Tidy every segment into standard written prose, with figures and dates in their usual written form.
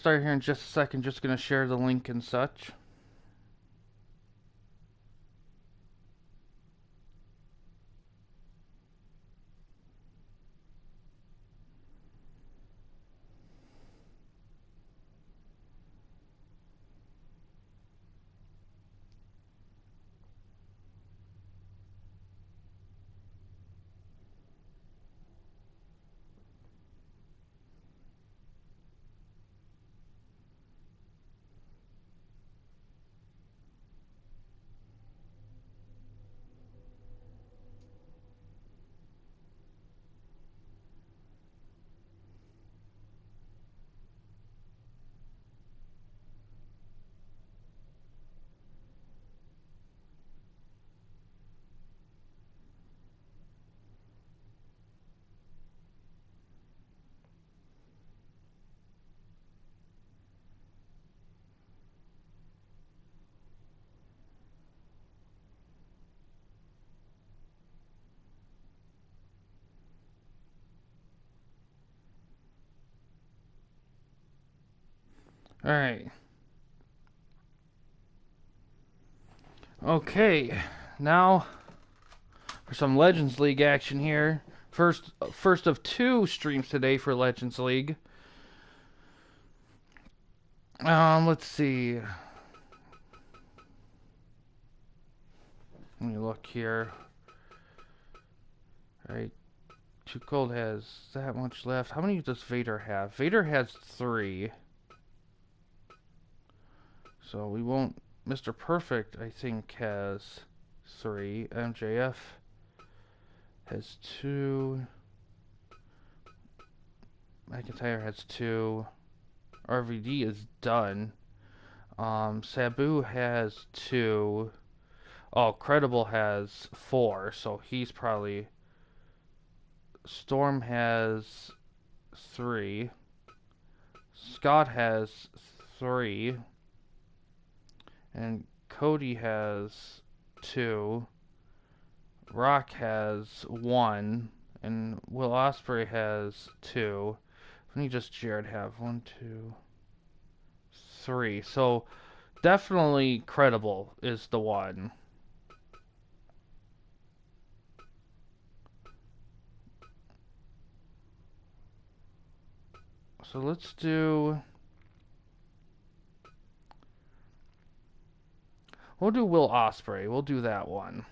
Start here in just a second. Just gonna share the link and such. All right. Okay. Now for some Legends League action here. First of two streams today for Legends League. Let's see. Let me look here. All right. Too Cold has that much left. How many does Vader have? Vader has 3. So we won't... Mr. Perfect, I think, has 3. MJF has 2. McIntyre has 2. RVD is done. Sabu has 2. Oh, Credible has 4, so he's probably... Storm has 3. Scott has 3. And Cody has 2. Rock has 1. And Will Ospreay has 2. How many does Jared have? 1, 2, 3. So definitely Credible is the one. So let's do... We'll do Will Ospreay. We'll do that one.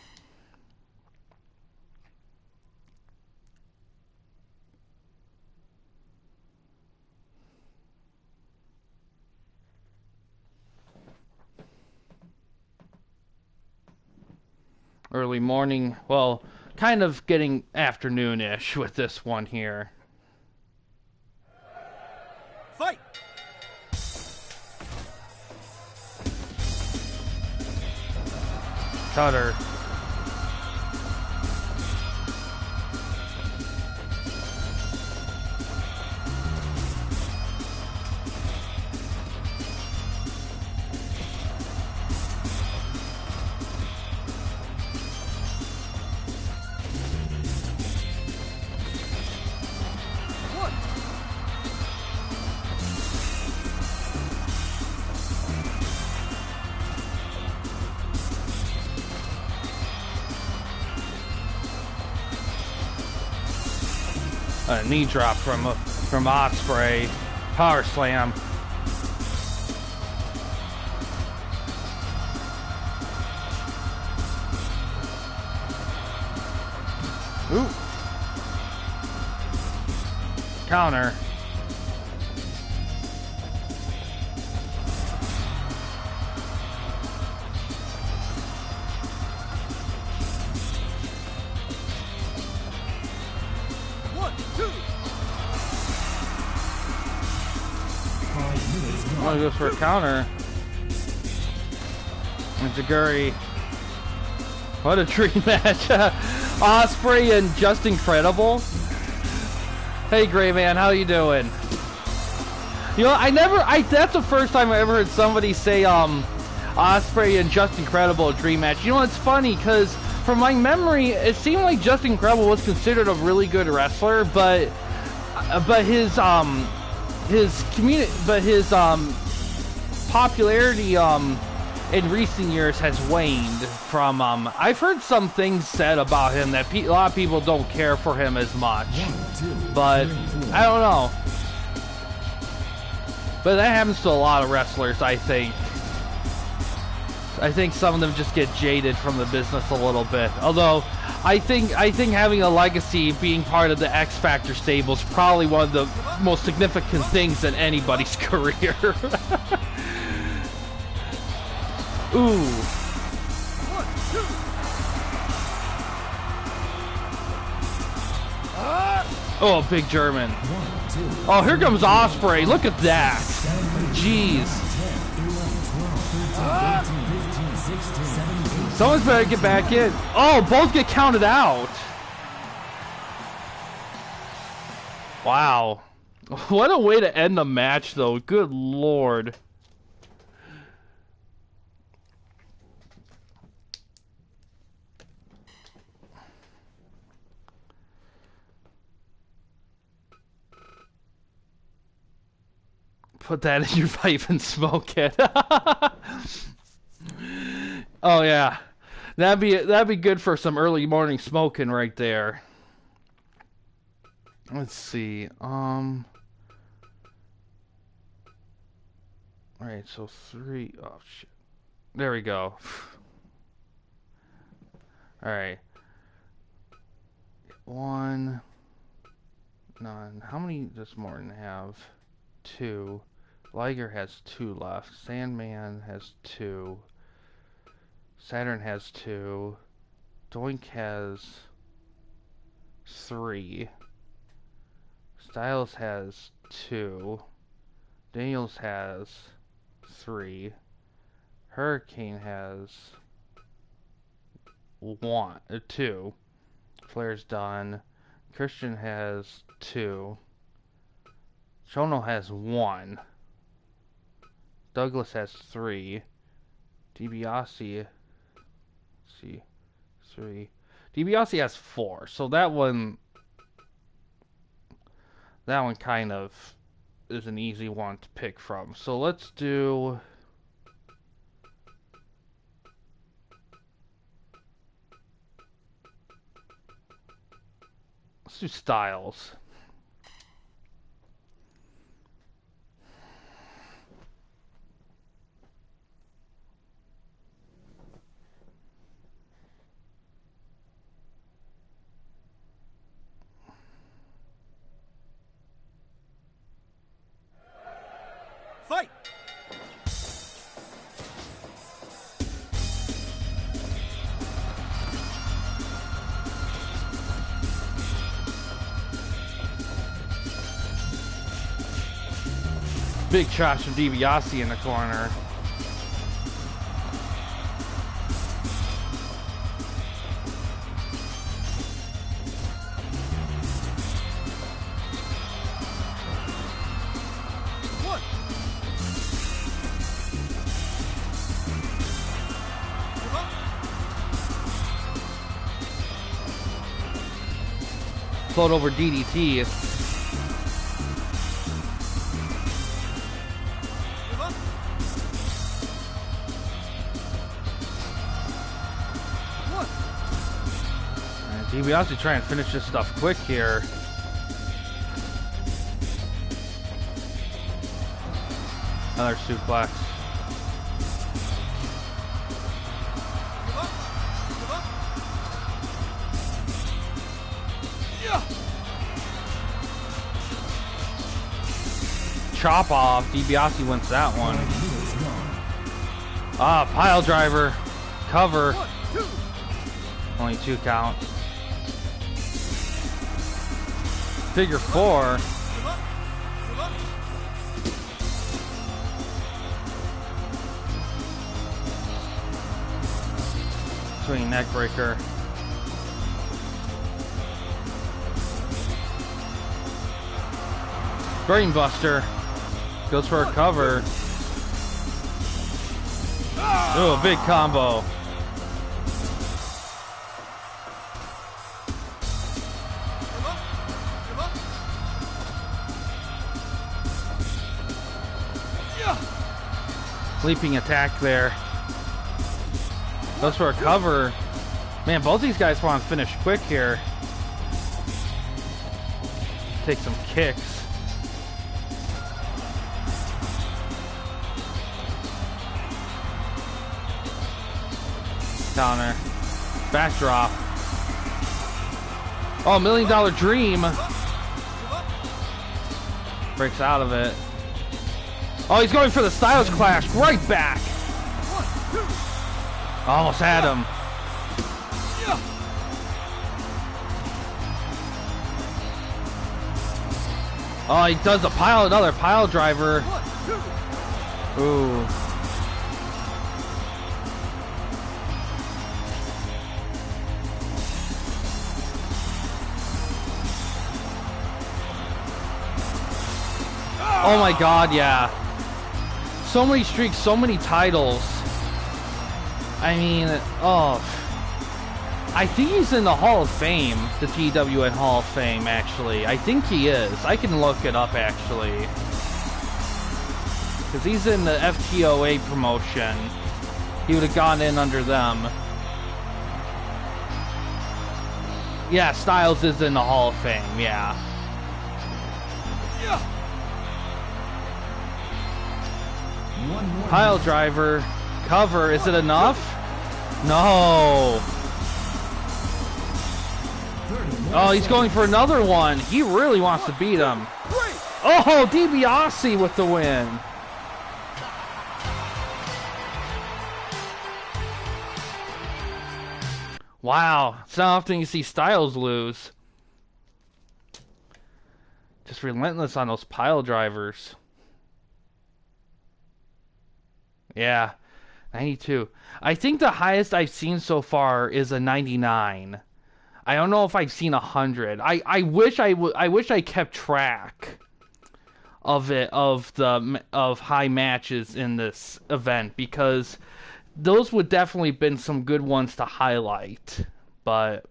Early morning. Well, kind of getting afternoon-ish with this one here. Fight! Cutter. A knee drop from Ospreay. Power slam. Ooh. Counter. Oh, he goes for a counter. And Zaguri. What a dream match. Ospreay and Just Incredible. Hey, Gray Man, how you doing? You know, that's the first time I ever heard somebody say, Ospreay and Just Incredible dream match. You know, it's funny, because from my memory, it seemed like Just Incredible was considered a really good wrestler, but his, his popularity in recent years has waned from I've heard some things said about him that a lot of people don't care for him as much, but I don't know. But that happens to a lot of wrestlers, I think. I think some of them just get jaded from the business a little bit. Although I think having a legacy, being part of the X Factor stable, is probably one of the most significant things in anybody's career. Ooh. Oh, big German. Oh, here comes Ospreay. Look at that. Jeez. Someone's better get back in. Oh, both get counted out. Wow. What a way to end the match, though. Good Lord. Put that in your pipe and smoke it. Oh yeah, that'd be good for some early morning smoking right there. Let's see. All right, so 3. Oh shit. There we go. All right. 1. None. How many does Morton have? 2. Liger has 2 left. Sandman has 2. Saturn has 2. Doink has 3. Styles has 2. Daniels has 3. Hurricane has 2. Flair's done. Christian has 2. Chono has 1. Douglas has 3. DiBiase, see, 3. DiBiase has 4. So that one kind of is an easy one to pick from. So let's do Styles. Fight! Big shots from DiBiase in the corner. Float over DDT. DiBiase trying to finish this stuff quick here. Another suplex. Chop off. DiBiase wins that one. Ah, pile driver. Cover. Only 2 count. Figure 4. Swinging neck breaker. Brain buster. Goes for a cover. Ooh, a big combo. Leaping attack there. Goes for a cover. Man, both these guys want to finish quick here. Take some kicks. Counter. Backdrop. Oh, $1 Million Dream. Breaks out of it. Oh, he's going for the Styles Clash. Right back. Almost had him. Oh, he does another pile driver. Ooh. Oh my God, yeah. So many streaks, so many titles. I mean, oh. I think he's in the Hall of Fame, the TWN Hall of Fame, actually. I think he is. I can look it up, actually. Because he's in the FTOA promotion. He would have gone in under them. Yeah, Styles is in the Hall of Fame, yeah. Pile driver. Cover. Is it enough? No. Oh, he's going for another one. He really wants to beat him. Oh, DiBiase with the win. Wow. It's not often you see Styles lose. Just relentless on those pile drivers. Yeah. 92. I think the highest I've seen so far is a 99. I don't know if I've seen 100. I wish I kept track of it, of high matches in this event, because those would definitely been some good ones to highlight. But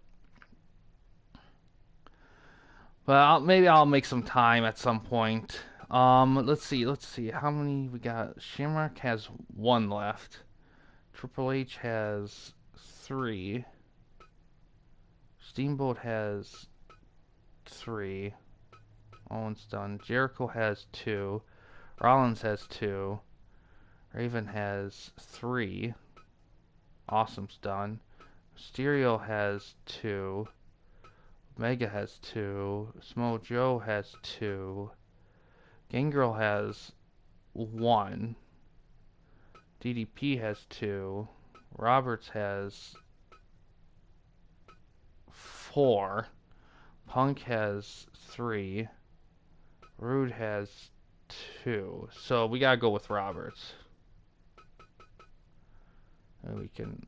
maybe I'll make some time at some point. Let's see how many we got. Shamrock has 1 left. Triple H has 3. Steamboat has 3. Owens done. Jericho has 2. Rollins has 2. Raven has 3. Awesome's done. Mysterio has 2. Omega has 2. Samoa Joe has 2. Gangrel has 1. DDP has 2. Roberts has 4. Punk has 3. Rude has 2. So we gotta go with Roberts. And we can...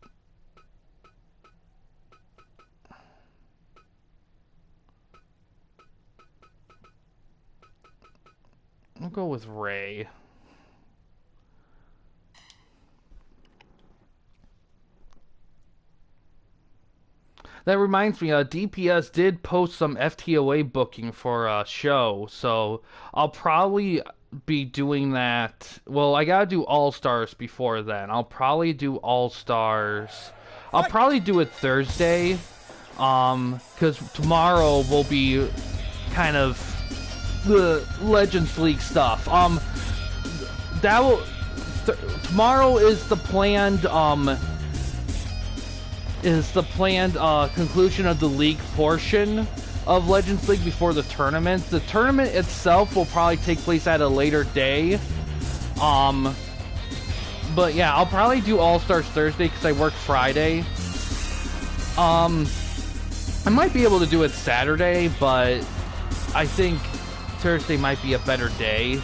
We'll go with Ray. That reminds me, DPS did post some FTOA booking for a show, so I'll probably be doing that. Well, I gotta do All-Stars before then. I'll probably do All-Stars. I'll probably do it Thursday, because tomorrow will be kind of the Legends League stuff. That will... tomorrow is the planned, conclusion of the league portion of Legends League before the tournament. The tournament itself will probably take place at a later day. But yeah, I'll probably do All-Stars Thursday because I work Friday. I might be able to do it Saturday, but I think Thursday might be a better day.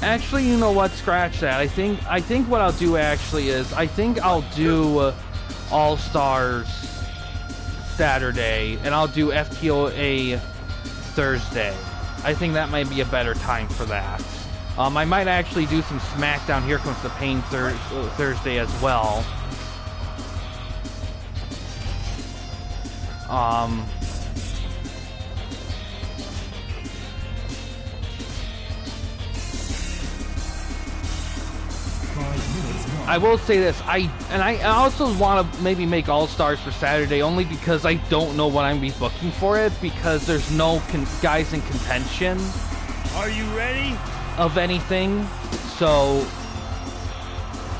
Actually, you know what? Scratch that. I think what I'll do actually is I think I'll do All-Stars Saturday and I'll do FTOA Thursday. I think that might be a better time for that. I might actually do some SmackDown Here Comes the Pain Thursday as well. I will say this, I also want to maybe make All-Stars for Saturday only because I don't know what I'm be booking for it because there's no guys in contention. Are you ready? Of anything, so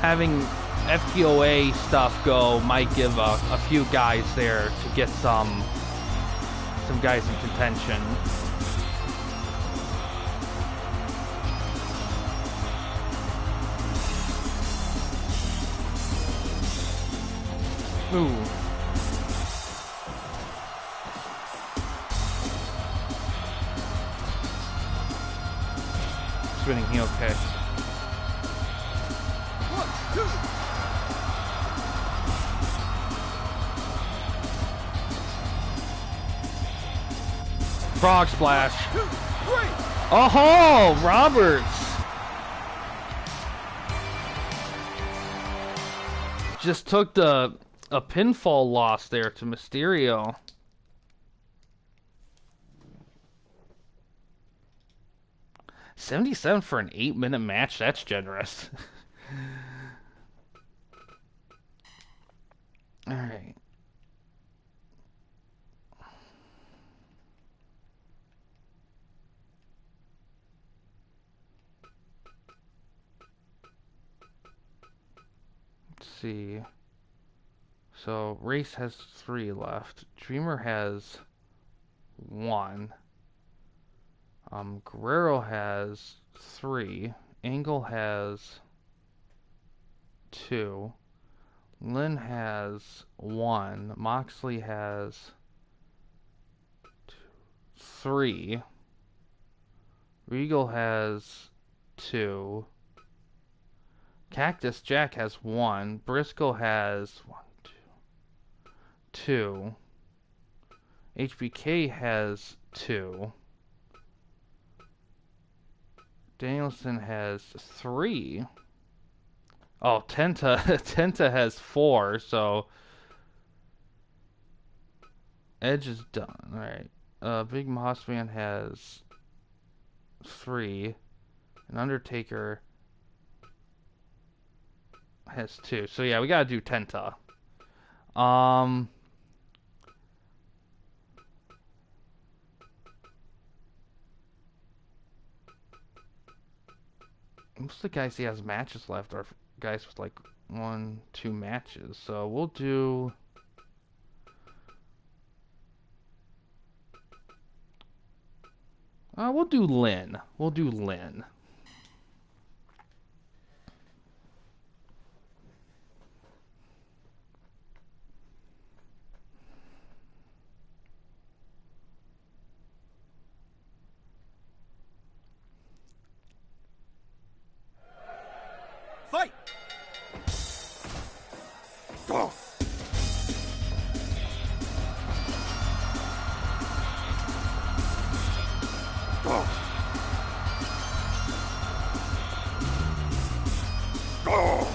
having FTOA stuff go might give a few guys there to get some guys in contention. Ooh. Spinning heel kick. 1, 2. Frog splash. 1, 2, 3. Oh, Roberts. Just took a pinfall loss there to Mysterio. $77 for an 8-minute match. That's generous. All right. Let's see. So Race has 3 left. Dreamer has 1. Guerrero has 3. Angle has 2. Lynn has 1. Moxley has 3. Regal has 2. Cactus Jack has 1. Briscoe has 1, 2. HBK has 2. Danielson has 3. Oh, Tenta has 4, so Edge is done. Alright. Big Moss Man has 3. And Undertaker has 2. So yeah, we gotta do Tenta. Most of the guys he has matches left are guys with like 1, 2 matches. So we'll do Lynn. We'll do Lynn. Fight! Go! Go! Go!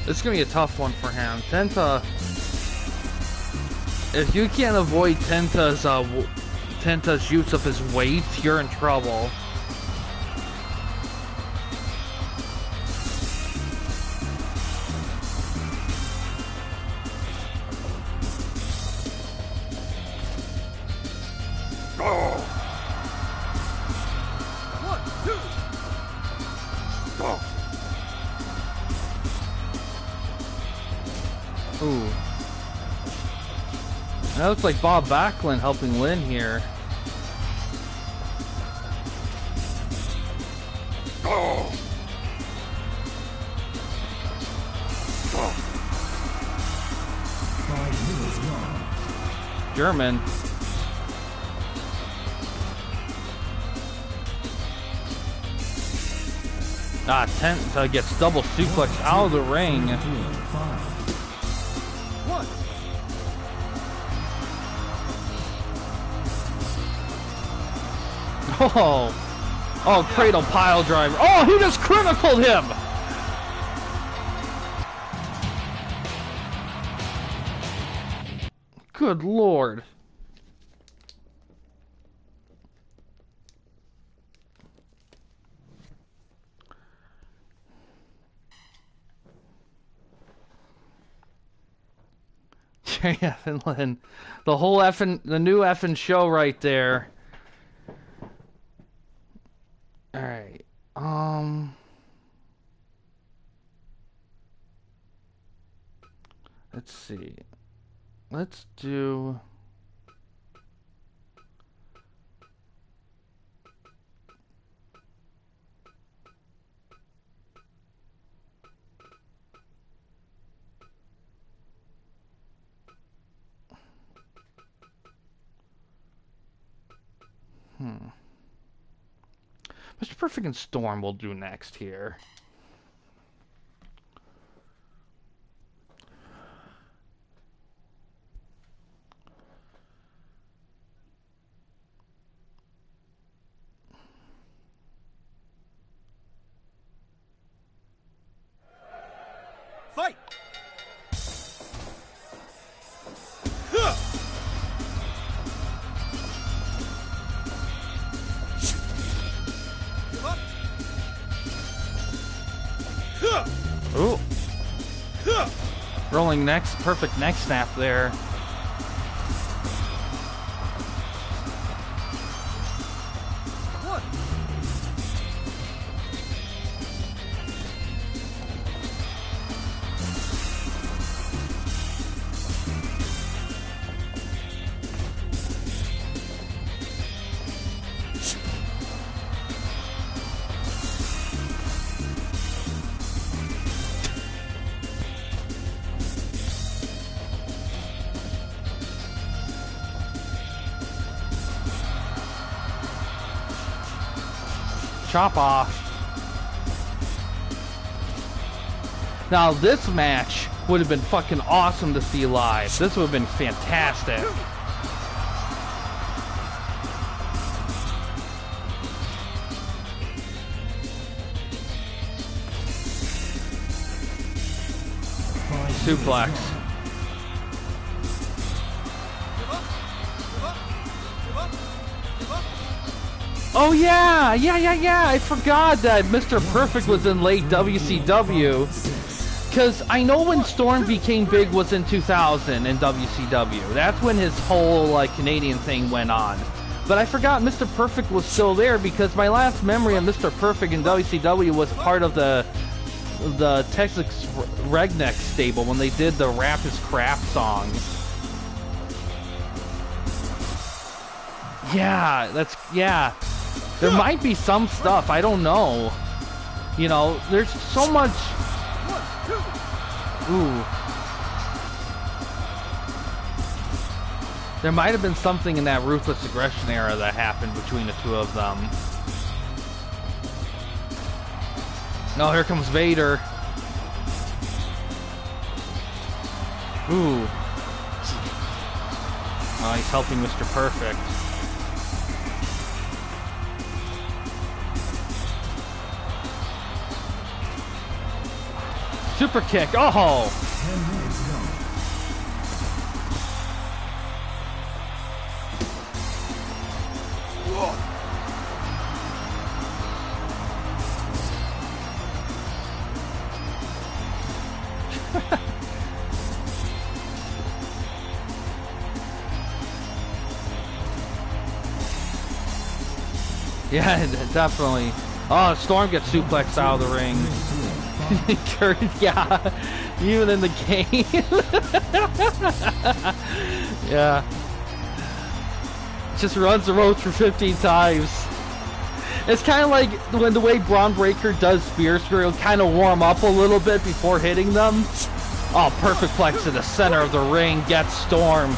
This is gonna be a tough one for him. Tenta, if you can't avoid Tenta's use of his weight, you're in trouble. Go! 1, 2. Go! Ooh. That looks like Bob Backlund helping Lynn here. Go! Go! German. Tenta gets double suplex out of the ring. 1. Oh, cradle pile driver. Oh, he just criticaled him. Good lord. Yeah, Finland. The whole the new effing show right there. Alright. Let's see. Let's do... Mr. Perfect and Storm will do next here. Fight! Ooh. Rolling next, perfect neck snap there. Chop off. Now this match would have been fucking awesome to see live. This would have been fantastic. Suplex. Oh yeah, I forgot that Mr. Perfect was in late WCW. Cause I know when Storm became big was in 2000 in WCW. That's when his whole like Canadian thing went on. But I forgot Mr. Perfect was still there because my last memory of Mr. Perfect in WCW was part of the Texas Redneck stable when they did the Rap is Crap song. Yeah. There might be some stuff, I don't know. You know, there's so much... Ooh. There might have been something in that Ruthless Aggression era that happened between the two of them. No, here comes Vader. Ooh. Oh, he's helping Mr. Perfect. Super kick. Oh! Yeah, definitely. Oh, Storm gets suplexed out of the ring. Yeah, even in the game. Yeah. Just runs the ropes for 15 times. It's kind of like when the way Braun Breaker does Spear Screw, kind of warm up a little bit before hitting them. Oh, perfect plex to the center of the ring, gets Storm.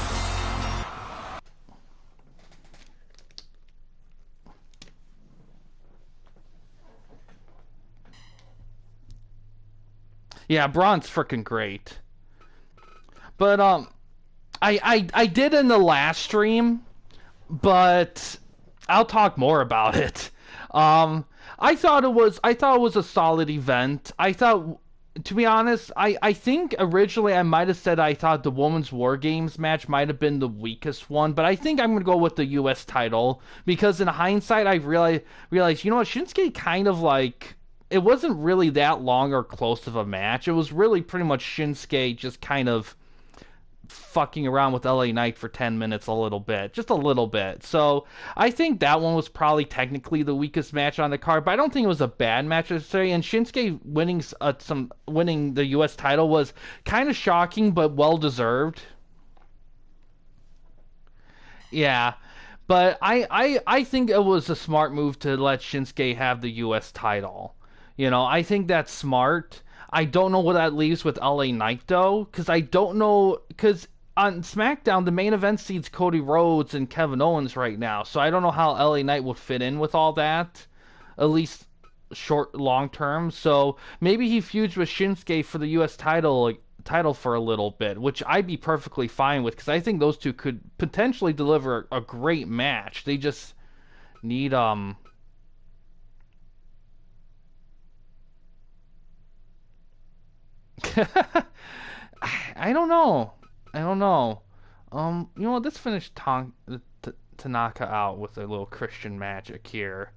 Yeah, Braun's freaking great. But I did in the last stream, but I'll talk more about it. I thought it was a solid event. I thought to be honest, I think originally I might have said I thought the Women's War Games match might have been the weakest one, but I think I'm going to go with the U.S. title because in hindsight I realized, you know what, Shinsuke kind of like, it wasn't really that long or close of a match. It was really pretty much Shinsuke just kind of fucking around with LA Knight for 10 minutes a little bit. Just a little bit. So I think that one was probably technically the weakest match on the card, but I don't think it was a bad match necessarily. And Shinsuke winning the US title was kind of shocking, but well deserved. Yeah. But I think it was a smart move to let Shinsuke have the US title. You know, I think that's smart. I don't know what that leaves with LA Knight though, because I don't know, because on SmackDown the main event seats Cody Rhodes and Kevin Owens right now, so I don't know how LA Knight would fit in with all that, at least long term. So maybe he feuds with Shinsuke for the U.S. title for a little bit, which I'd be perfectly fine with, because I think those two could potentially deliver a great match. They just need I don't know. I don't know. You know what? Let's finish Tanaka out with a little Christian magic here.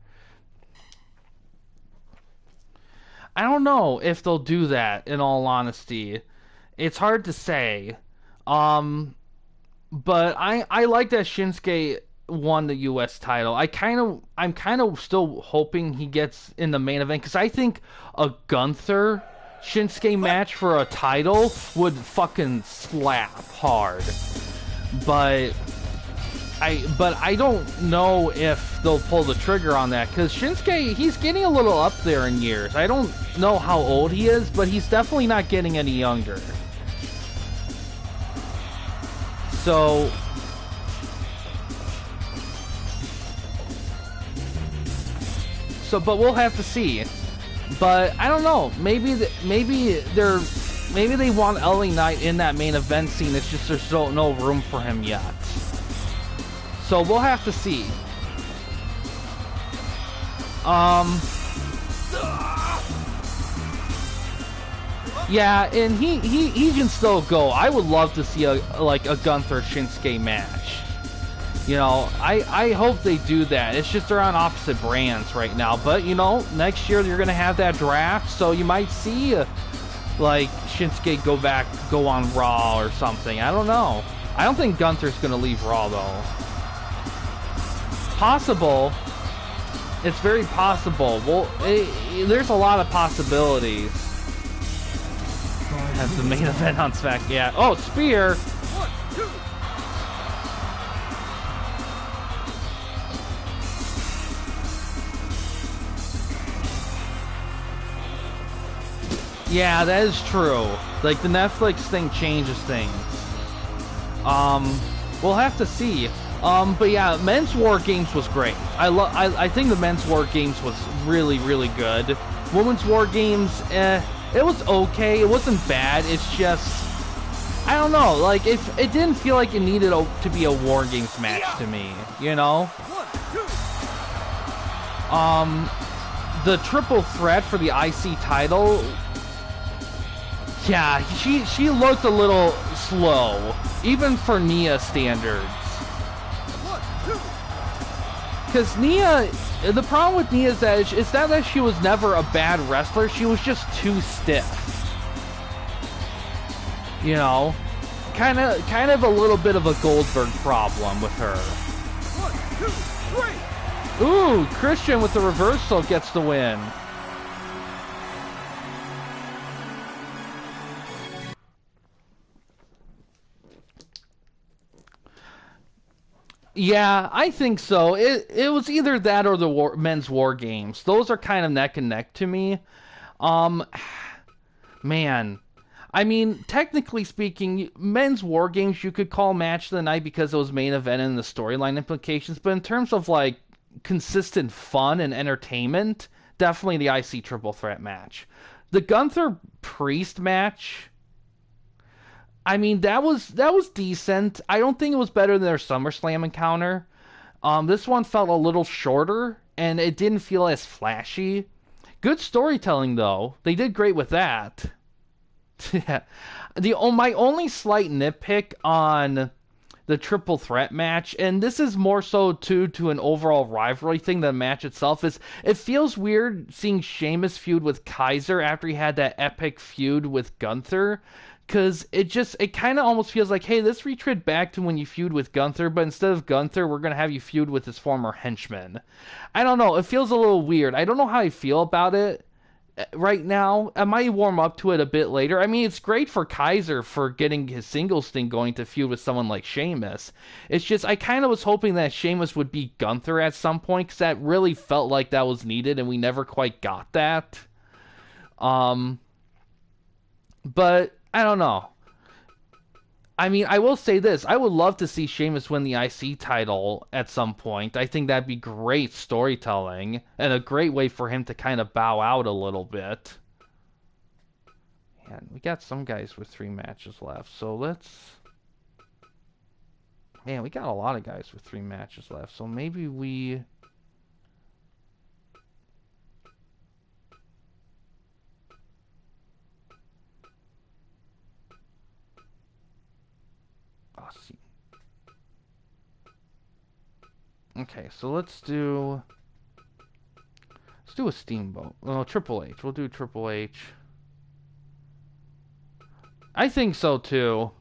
I don't know if they'll do that. In all honesty, it's hard to say. But I like that Shinsuke won the U.S. title. I'm kind of still hoping he gets in the main event because I think a Gunther Shinsuke match for a title would fucking slap hard. But I don't know if they'll pull the trigger on that because Shinsuke, he's getting a little up there in years. I don't know how old he is, but he's definitely not getting any younger. So but we'll have to see. But I don't know. Maybe they want LA Knight in that main event scene. It's just there's no room for him yet. So we'll have to see. Yeah, and he can still go. I would love to see a Gunther Shinsuke match. You know, I hope they do that. It's just they're on opposite brands right now. But, you know, next year you're going to have that draft, so you might see, Shinsuke go on Raw or something. I don't know. I don't think Gunther's going to leave Raw, though. Possible. It's very possible. Well, there's a lot of possibilities. As the main event on SmackDown. Yeah. Oh, Spear! Yeah, that is true. Like, the Netflix thing changes things. We'll have to see. But yeah, Men's War Games was great. I think the Men's War Games was really, really good. Women's War Games, it was okay. It wasn't bad. It's just, I don't know. Like, it didn't feel like it needed to be a War Games match to me, you know? The triple threat for the IC title, yeah, she looked a little slow, even for Nia standards. Because Nia, the problem with Nia is that it's not that she was never a bad wrestler, she was just too stiff. You know, kind of a little bit of a Goldberg problem with her. 1, 2, 3. Ooh, Christian with the reversal gets the win. Yeah, I think so. It was either that or the Men's War Games. Those are kind of neck and neck to me. Man. I mean, technically speaking, Men's War Games you could call Match of the Night because it was main event and the storyline implications, but in terms of, like, consistent fun and entertainment, definitely the IC Triple Threat match. The Gunther Priest match, I mean, that was decent. I don't think it was better than their SummerSlam encounter. This one felt a little shorter, and it didn't feel as flashy. Good storytelling, though. They did great with that. Yeah. My only slight nitpick on the triple threat match, and this is more so to an overall rivalry thing than the match itself, is it feels weird seeing Sheamus feud with Kaiser after he had that epic feud with Gunther, because it kind of almost feels like, hey, let's retread back to when you feud with Gunther, but instead of Gunther, we're going to have you feud with his former henchman. I don't know, it feels a little weird. I don't know how I feel about it right now. I might warm up to it a bit later. I mean, it's great for Kaiser for getting his singles thing going to feud with someone like Sheamus. It's just, I kind of was hoping that Sheamus would beat Gunther at some point, because that really felt like that was needed, and we never quite got that. But, I don't know. I mean, I will say this. I would love to see Sheamus win the IC title at some point. I think that'd be great storytelling and a great way for him to kind of bow out a little bit. And we got some guys with 3 matches left, so let's... Man, we got a lot of guys with 3 matches left, so maybe we... See. Okay, so let's do a Steamboat. Oh, Triple H. We'll do Triple H. I think so too.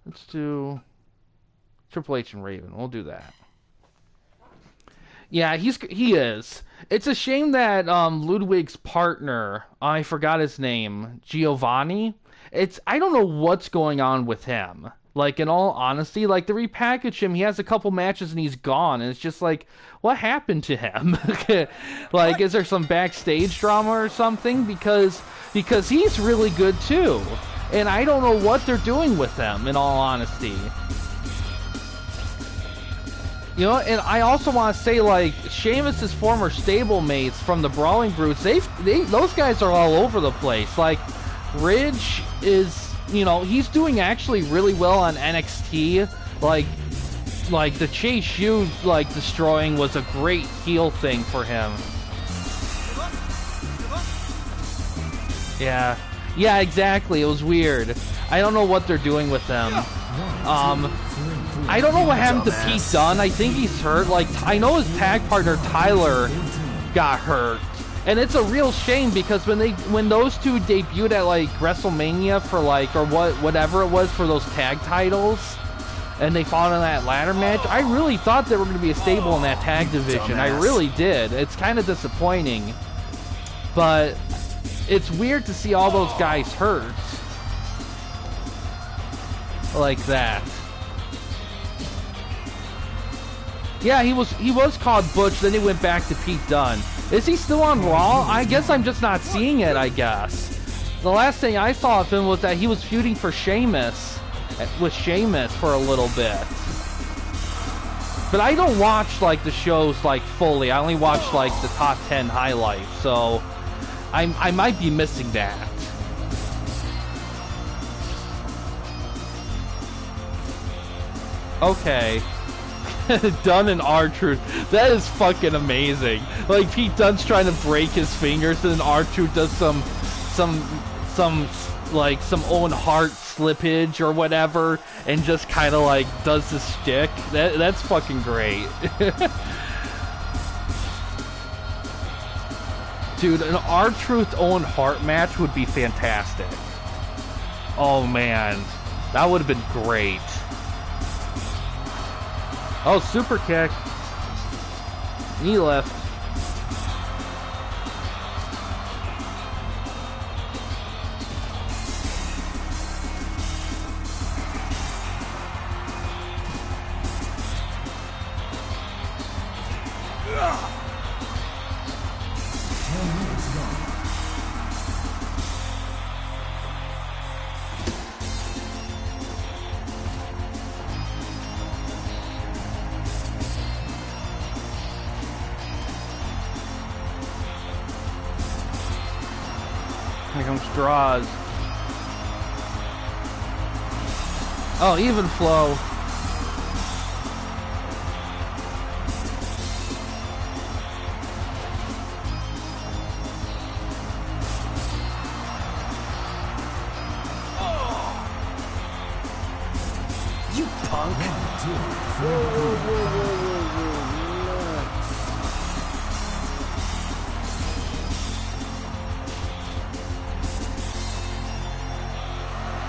Let's do Triple H and Raven. We'll do that. Yeah, he is. It's a shame that Ludwig's partner, I forgot his name, Giovanni. I don't know what's going on with him. Like, in all honesty, like, they repackage him, he has a couple matches and he's gone, and it's just like, what happened to him? Like, is there some backstage drama or something? Because he's really good too, and I don't know what they're doing with him, in all honesty. You know, and I also want to say, like, Sheamus' former stablemates from the Brawling Brutes, those guys are all over the place. Like, Ridge is, you know, he's doing actually really well on NXT. Like the Chase U, like, destroying was a great heel thing for him. Yeah, exactly. It was weird. I don't know what they're doing with them. I don't know what happened to Pete Dunne. I think he's hurt. Like, I know his tag partner Tyler got hurt, and it's a real shame because when those two debuted at like WrestleMania for like whatever it was for those tag titles, and they fought in that ladder match, I really thought they were going to be a stable in that tag division. I really did. It's kind of disappointing, but it's weird to see all those guys hurt like that. Yeah, he was called Butch, then he went back to Pete Dunne. Is he still on Raw? I guess I'm just not seeing it, I guess. The last thing I saw of him was that he was feuding with Sheamus for a little bit. But I don't watch, like, the shows, like, fully. I only watch, like, the top 10 highlights, so I might be missing that. Okay. Dunn and R-Truth. That is fucking amazing. Like, Pete Dunne's trying to break his fingers, and then R-Truth does some Owen Hart slippage or whatever, and just kind of like does the shtick. That's fucking great. Dude, an R-Truth Owen Hart match would be fantastic. Oh man, that would have been great. Oh, super kick. Knee lift. Here comes Draws. Oh, even flow.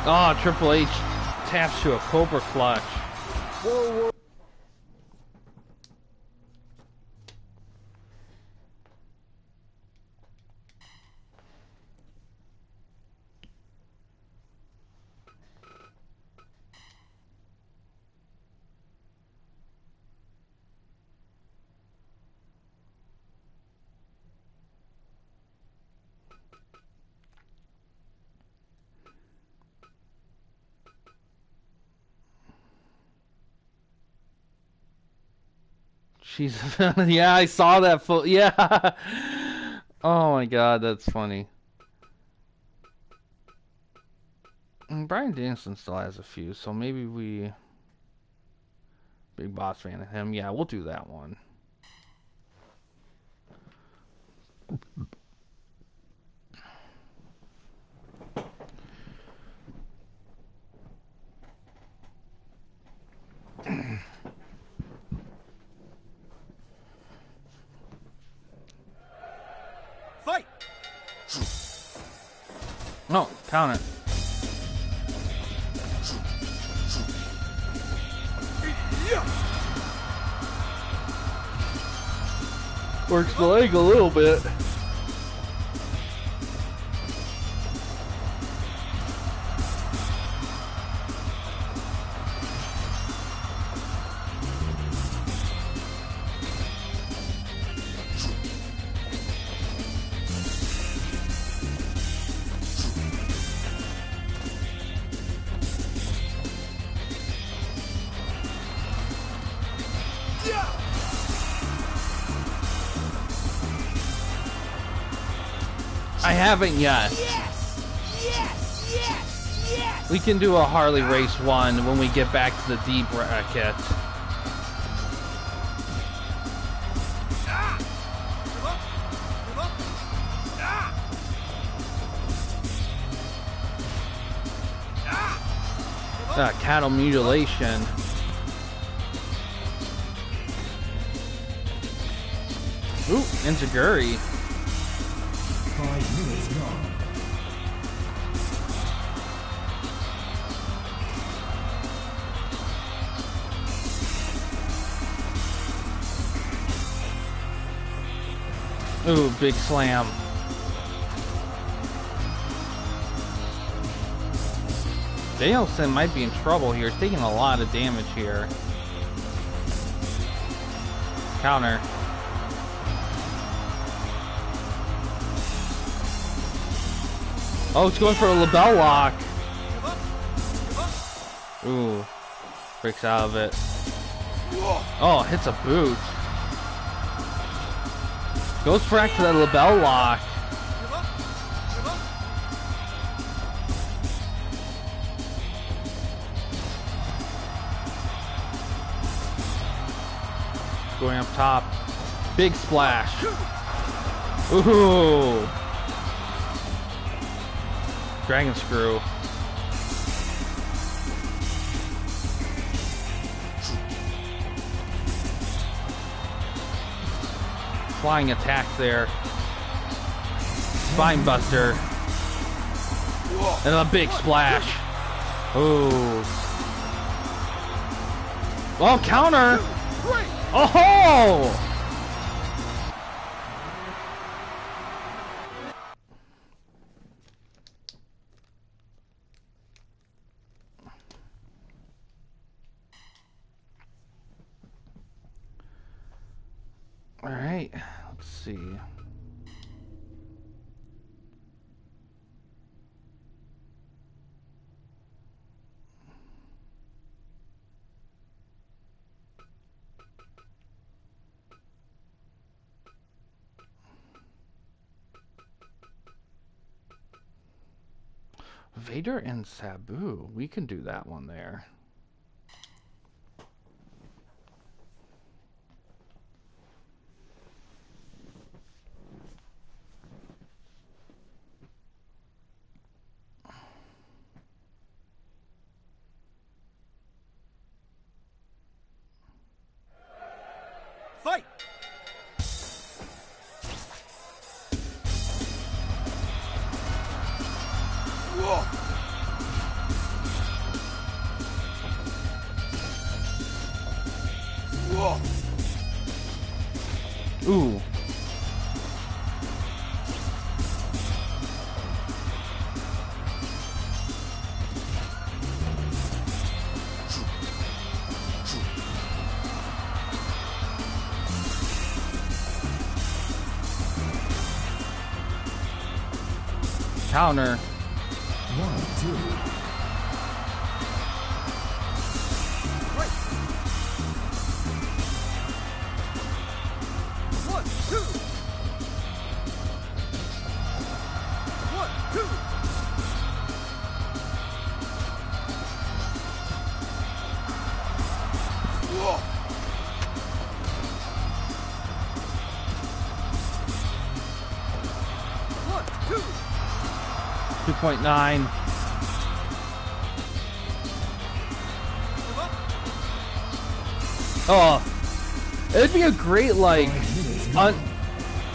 Oh, Triple H taps to a Cobra Clutch. Whoa, whoa. She's yeah, I saw that foot. Yeah. Oh my god, that's funny. And Bryan Danielson still has a few, so maybe we big boss fan of him. Yeah, we'll do that one. Fight! No, count it. Works the leg a little bit. I haven't yet. Yes! Yes! Yes! Yes! We can do a Harley Race 1 when we get back to the D bracket. Ah! Give up! Give up! Ah! Ah! Give up! Cattle mutilation. Ooh, Enziguri. 5 minutes gone. Ooh, big slam. Danielson might be in trouble here. He's taking a lot of damage here. Counter. Oh, it's going for a label lock. Give up! Give up! Ooh. Breaks out of it. Oh, hits a boot. Goes back to that label lock. Give up! Give up! Going up top. Big splash. Ooh. Dragon screw. Flying attack there. Spine buster. And a big splash. Ooh. Oh, counter. Oh! All right, let's see. Vader and Sabu, we can do that one there. Fight! Whoa. Whoa. Ooh. Counter. 1, 2. Right! 1, 2! 1, 2! Whoa. 1, 2! 2.9. Give up! Oh, it'd be a great like,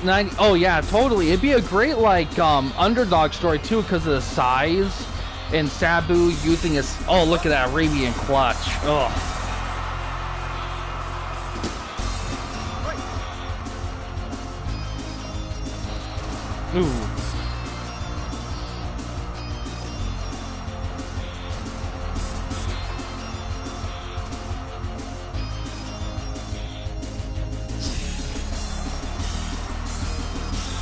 90. Oh yeah, totally. It'd be a great like underdog story too, because of the size and Sabu using his. Oh, look at that Arabian clutch. Oh. Right! Ooh.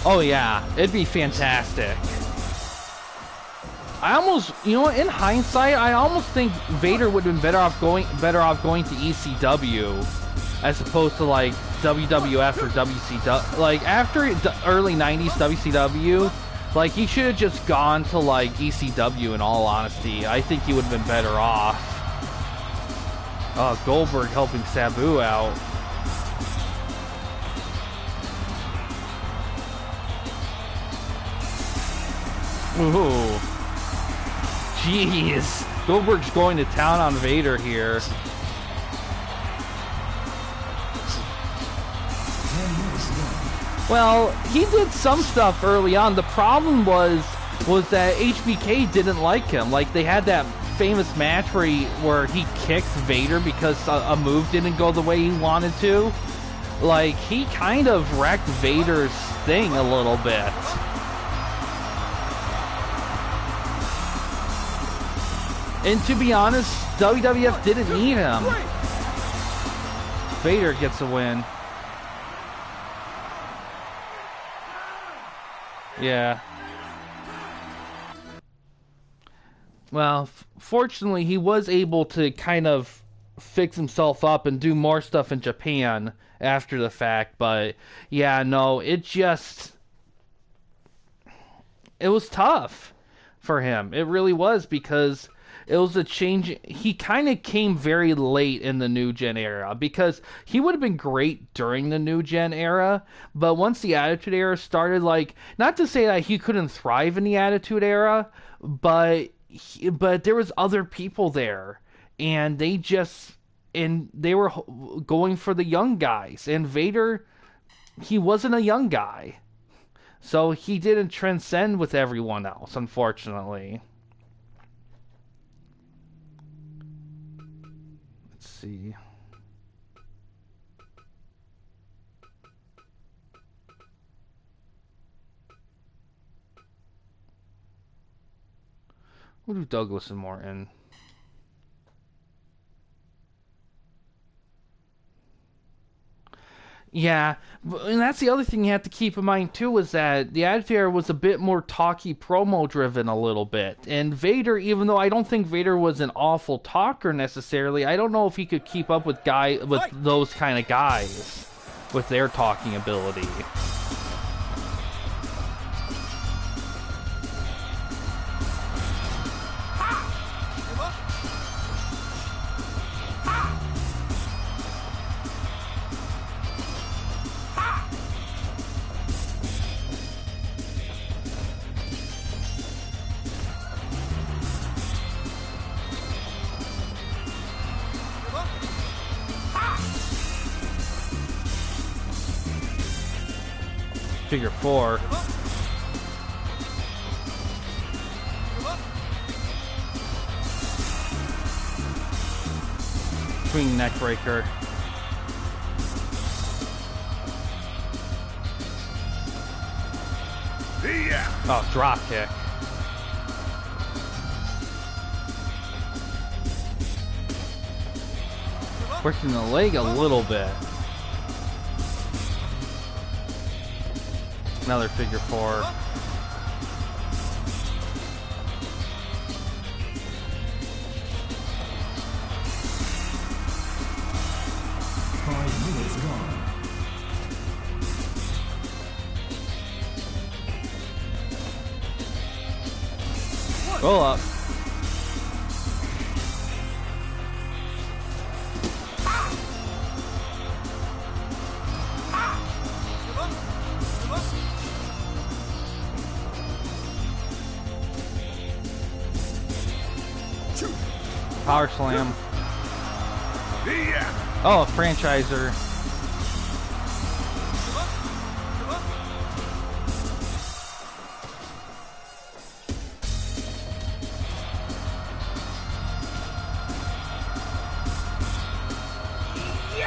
Oh yeah, it'd be fantastic. I almost, you know what, in hindsight, I almost think Vader would have been better off going to ECW as opposed to like WWF or WCW. Like after the early 90s WCW, like he should have just gone to like ECW in all honesty. I think he would have been better off. Goldberg helping Sabu out. Ooh. Jeez. Goldberg's going to town on Vader here. 10 minutes left. Well, he did some stuff early on. The problem was that HBK didn't like him. Like, they had that famous match where he kicked Vader because a move didn't go the way he wanted to. Like, he kind of wrecked Vader's thing a little bit. And to be honest, WWF didn't need him. Vader gets a win. Yeah. Well, fortunately, he was able to kind of fix himself up and do more stuff in Japan after the fact. But, yeah, no, it was tough for him. It really was, because it was a change. He kind of came very late in the New Gen era, because he would have been great during the New Gen era, but once the Attitude Era started, like, not to say that he couldn't thrive in the Attitude Era, but there was other people there, and they were going for the young guys, and Vader, he wasn't a young guy, so he didn't transcend with everyone else, unfortunately. See. We'll do Douglas and Morton. Yeah, and that's the other thing you have to keep in mind too, is that the Attitude Era was a bit more talky, promo driven a little bit. And Vader, even though I don't think Vader was an awful talker necessarily, I don't know if he could keep up with those kind of guys with their talking ability. figure 4. Give up. Give up. Swing neck breaker. Yeah. Oh, drop kick. Working the leg a little bit. Another figure 4. Gone. Roll up. Give up. Give up. Power slam. Yeah. Oh, a franchiser. Give up. Give up.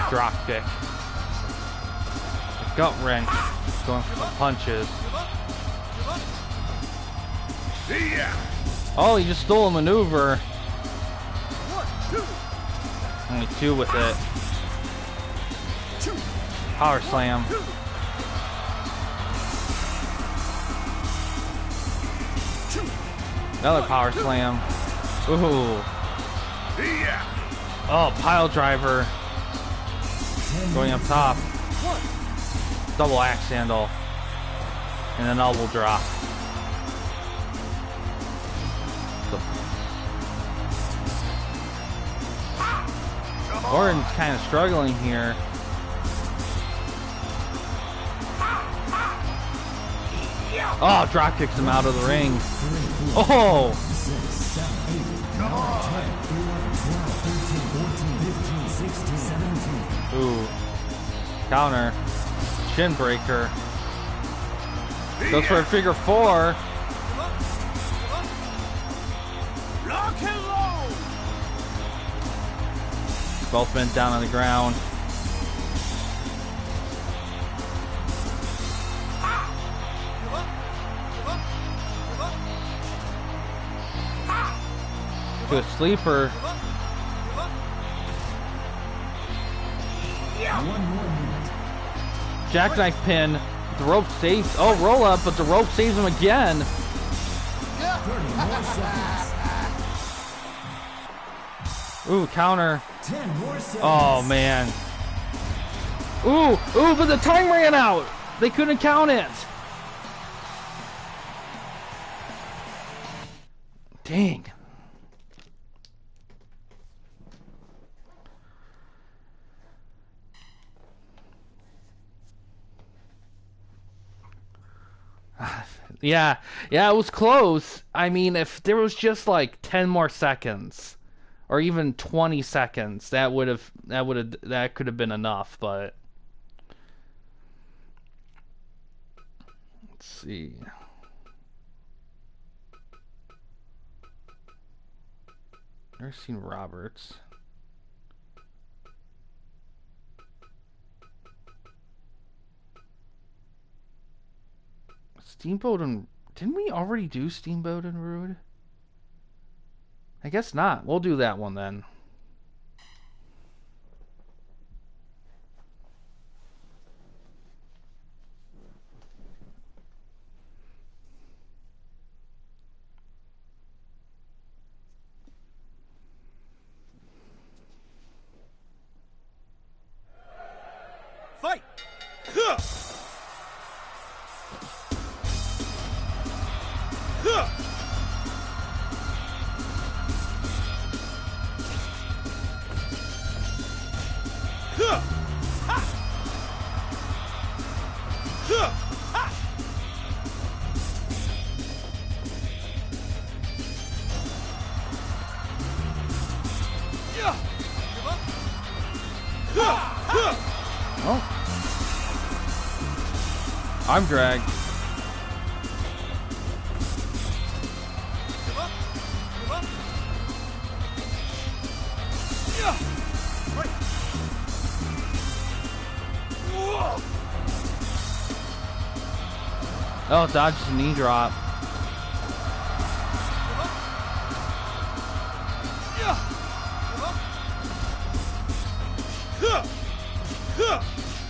Drop kick. Gut wrench. Going for some punches. Give up. Give up. Yeah. Oh, he just stole a maneuver. 1, 2. Only 2 with it. Power slam. 2. Another power slam. Ooh. Yeah. Oh, pile driver. Going up top. 1. Double axe handle. And an elbow drop. Orton's kind of struggling here. Oh, drop kicks him out of the ring. Oh! 6, 7, 8, 9, 10, 11, 12, 13, 14, 15, 16, 17. Ooh. Counter. Shin breaker. Goes for a figure 4. Give up. Give up. Rock and roll. Both men down on the ground. Give up. Give up. Give up. To a sleeper. Give up. Give up. 1 more minute. Jackknife pin. The rope saves. Oh, roll up, but the rope saves him again. 30 more seconds. Ooh, counter. 10 more seconds. Oh, man. Ooh, but the time ran out. They couldn't count it. Dang. Yeah, it was close. I mean, if there was just like 10 more seconds or even 20 seconds, that could have been enough, but let's see. Never seen Roberts. Steamboat and... Didn't we already do Steamboat and Rude? I guess not. We'll do that one then. Fight. Huh. Huh. Huh. Ha. Huh. Ha. Yeah. Give up. Huh. Huh. Oh. I'm dragged. Give up. Give up. Yeah. Right. Whoa. Oh, dodges a knee drop. Give up. Yeah. Give up. Huh. Huh.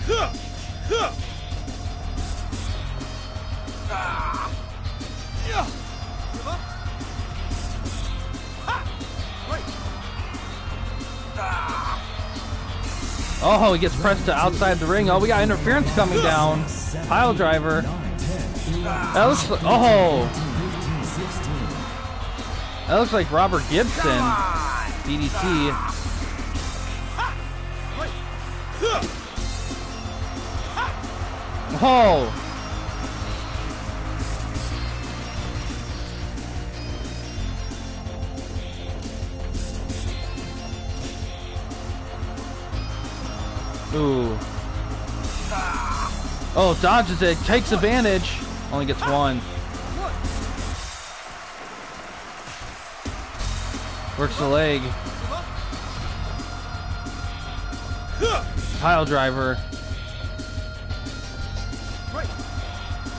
Huh. Huh. Ah. Yeah. Give up. Ha. Right. Ah. Oh, he gets pressed to outside the ring. Oh, we got interference coming down. Pile driver. 9, 10, 11, That looks like, oh, 15, 16. that looks like Robert Gibson. DDT. Right. Huh. Oh. Ooh. Oh, dodges it, takes advantage. Only gets one. One. Works the leg. Give up. Huh. Pile driver. Right.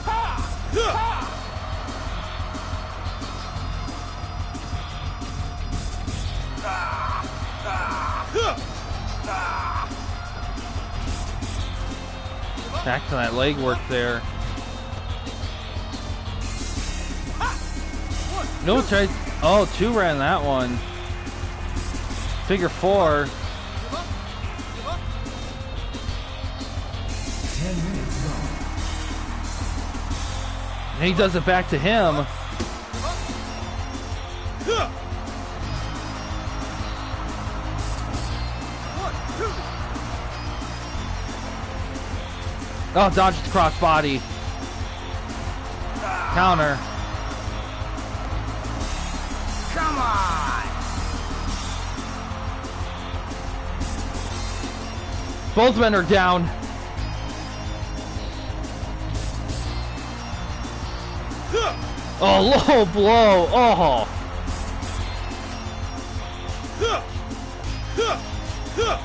Huh. Huh. Back to that leg work there. No, try. Oh, two ran that one. Figure four. Give up. Give up. 10 minutes gone. And he does it back to him. Give up. Huh. One, two. Oh, dodges the crossbody. Counter. Come on. Both men are down. Huh. Oh, low blow. Oh. Huh. Huh. Huh.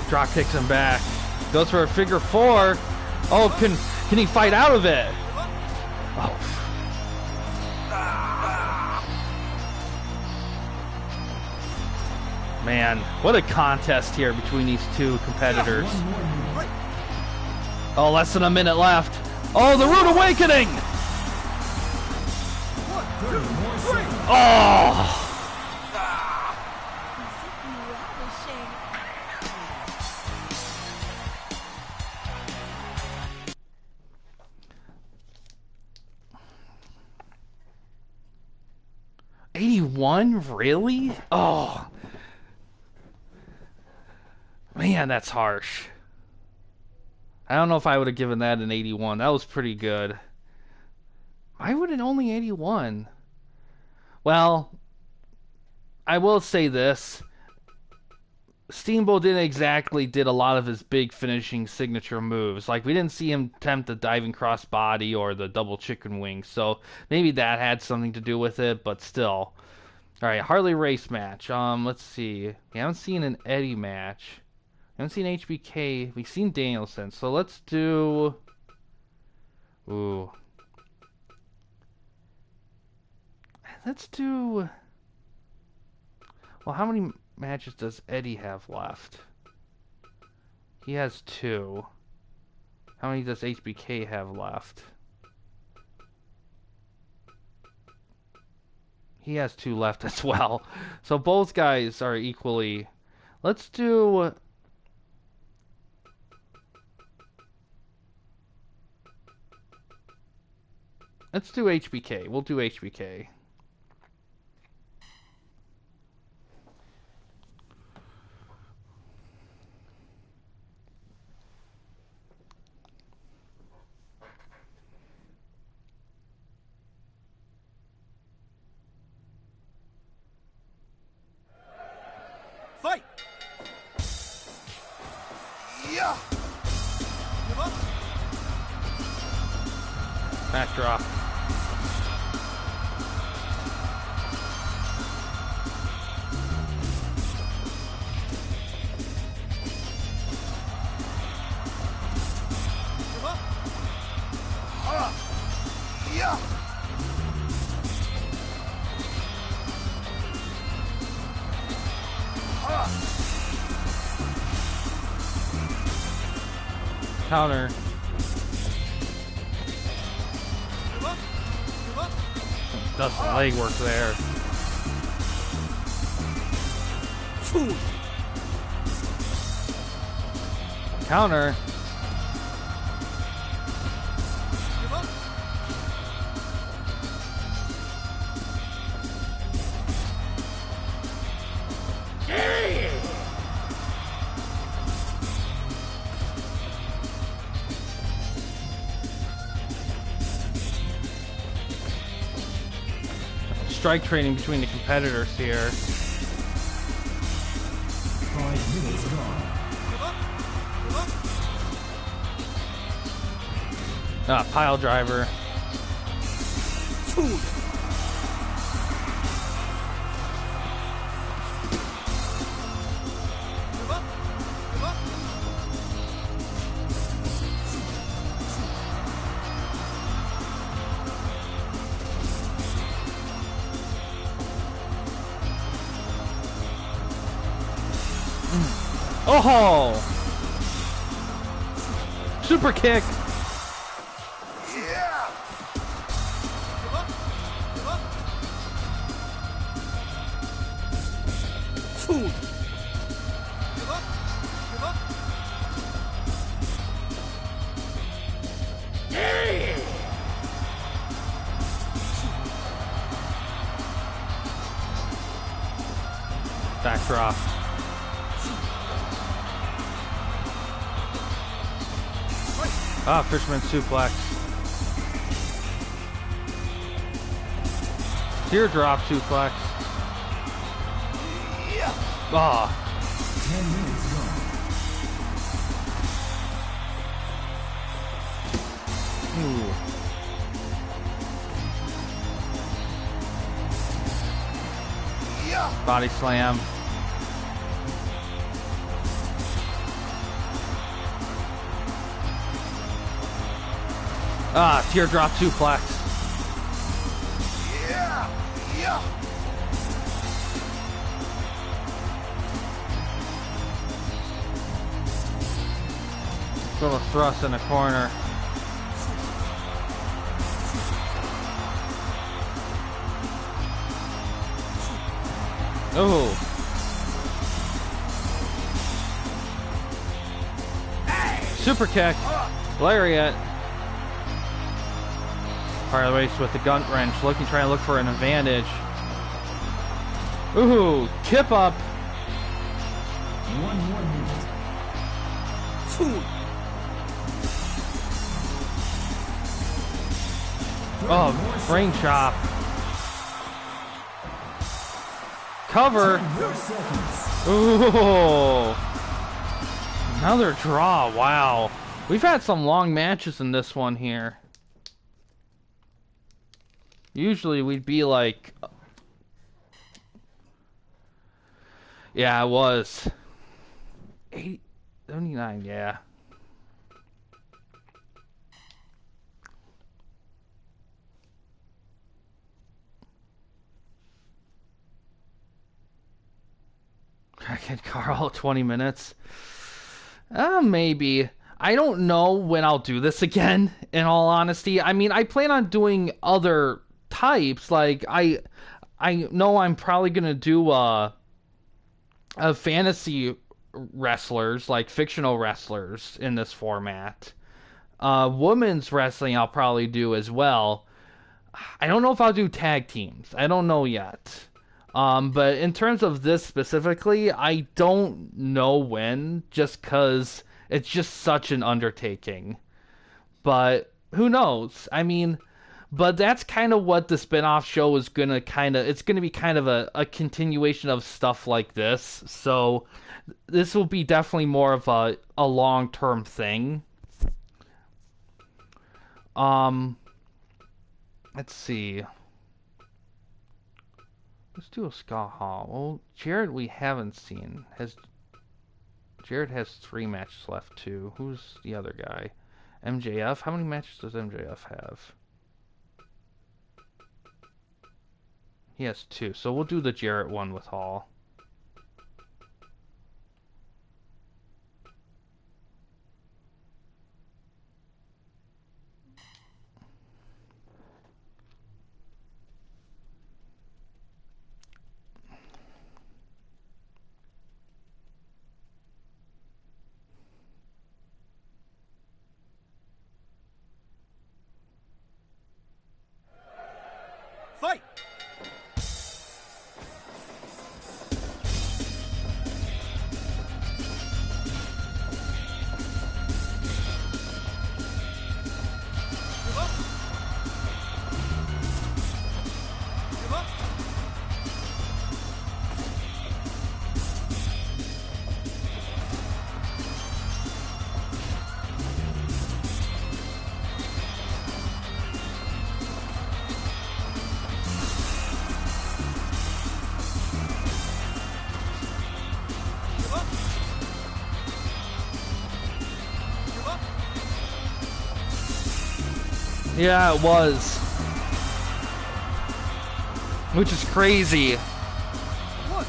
Drop kicks him back. Goes for a figure four. Oh, can he fight out of it? Oh. Man, what a contest here between these two competitors. One more minute. Right. Oh, less than a minute left. Oh, the Rude Awakening! One, 30 two, more three. seconds. Oh! $81? Really? Oh. Man, that's harsh. I don't know if I would have given that an 81. That was pretty good. Why would it only 81? Well, I will say this. Steamboat didn't exactly did a lot of his big finishing signature moves. Like, we didn't see him attempt the diving crossbody or the double chicken wing. So maybe that had something to do with it, but still. Alright, Harley Race match. Let's see. We haven't seen an Eddie match. We haven't seen HBK. We've seen Danielson. So let's do... Ooh. Let's do... Well, how many matches does Eddie have left? He has 2. How many does HBK have left? He has 2 left as well. So both guys are equally... Let's do... Let's do HBK. We'll do HBK. Fight. Yeah. Backdrop. Counter. Does some leg work there. Counter. Strike training between the competitors here. 5 minutes gone. Pile driver. Oh! Super kick. Backdrop. Fisherman suplex. Teardrop suplex. 10 minutes gone. Ooh. Body slam. Teardrop suplex. Little thrust in the corner. Ooh. Super kick. Lariat. Part of the race with the gun wrench, trying to look for an advantage. Ooh, kip up. 1 more minute. Oh, brain chop. Cover. 4 seconds. Ooh. Another draw. Wow. We've had some long matches in this one here. Usually we'd be like... Yeah, it was. 79, yeah. Crackhead Carl, 20 minutes. Maybe. I don't know when I'll do this again, in all honesty. I mean, I plan on doing other types. Like, I know I'm probably gonna do a fantasy wrestlers, like fictional wrestlers in this format. Women's wrestling I'll probably do as well. I don't know if I'll do tag teams. I don't know yet. But in terms of this specifically, I don't know when, just because it's just such an undertaking. But who knows? I mean, but that's kind of what the spin-off show is gonna it's gonna be kind of a continuation of stuff like this. So this will be definitely more of a long-term thing. Let's see. Let's do a Scott Hall. Well, Jared we haven't seen. Jared has 3 matches left too. Who's the other guy? MJF? How many matches does MJF have? He has 2. So we'll do the Jarrett one with Hall. Fight! Give up! Give up! Give up! Give up! Yeah, it was. Which is crazy What?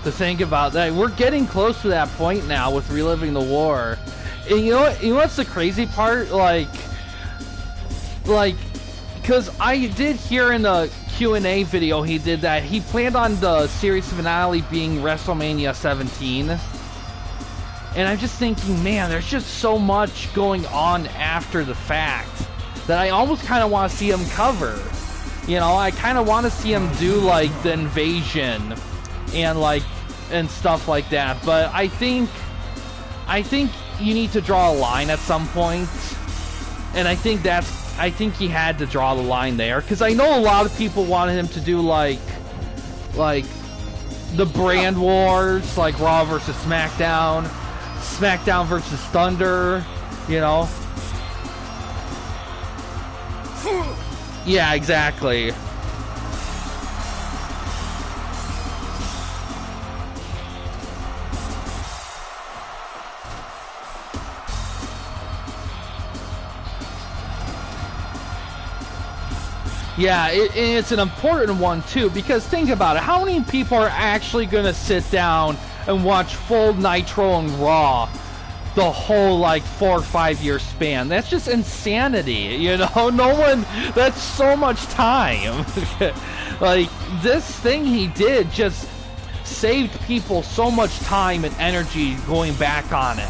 to think about that. We're getting close to that point now with reliving the war. And you know what? You know what's the crazy part? Like, because I did hear in the Q&A video he did that he planned on the series finale being WrestleMania 17. And I'm just thinking, man, there's just so much going on after the fact that I almost kind of want to see him cover. You know, I kind of want to see him do like the invasion and stuff like that. But I think you need to draw a line at some point, and I think he had to draw the line there, because I know a lot of people wanted him to do like the brand wars, like Raw versus SmackDown, SmackDown versus Thunder, you know. Yeah, exactly. Yeah, it's an important one too, because think about it. How many people are actually going to sit down and watch full Nitro and Raw the whole like 4 or 5 year span? That's just insanity, you know. No one, that's so much time. Like, this thing he did just saved people so much time and energy going back on it.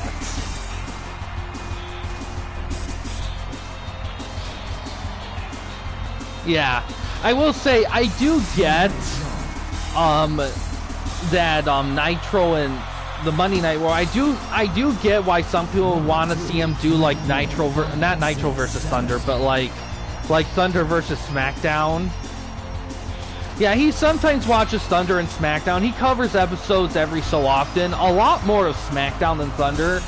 Yeah, I will say I do get that Nitro and the Monday Night War. I do get why some people want to see him do like not Nitro versus Thunder, but like Thunder versus SmackDown. Yeah, he sometimes watches Thunder and SmackDown. He covers episodes every so often, a lot more of SmackDown than Thunder,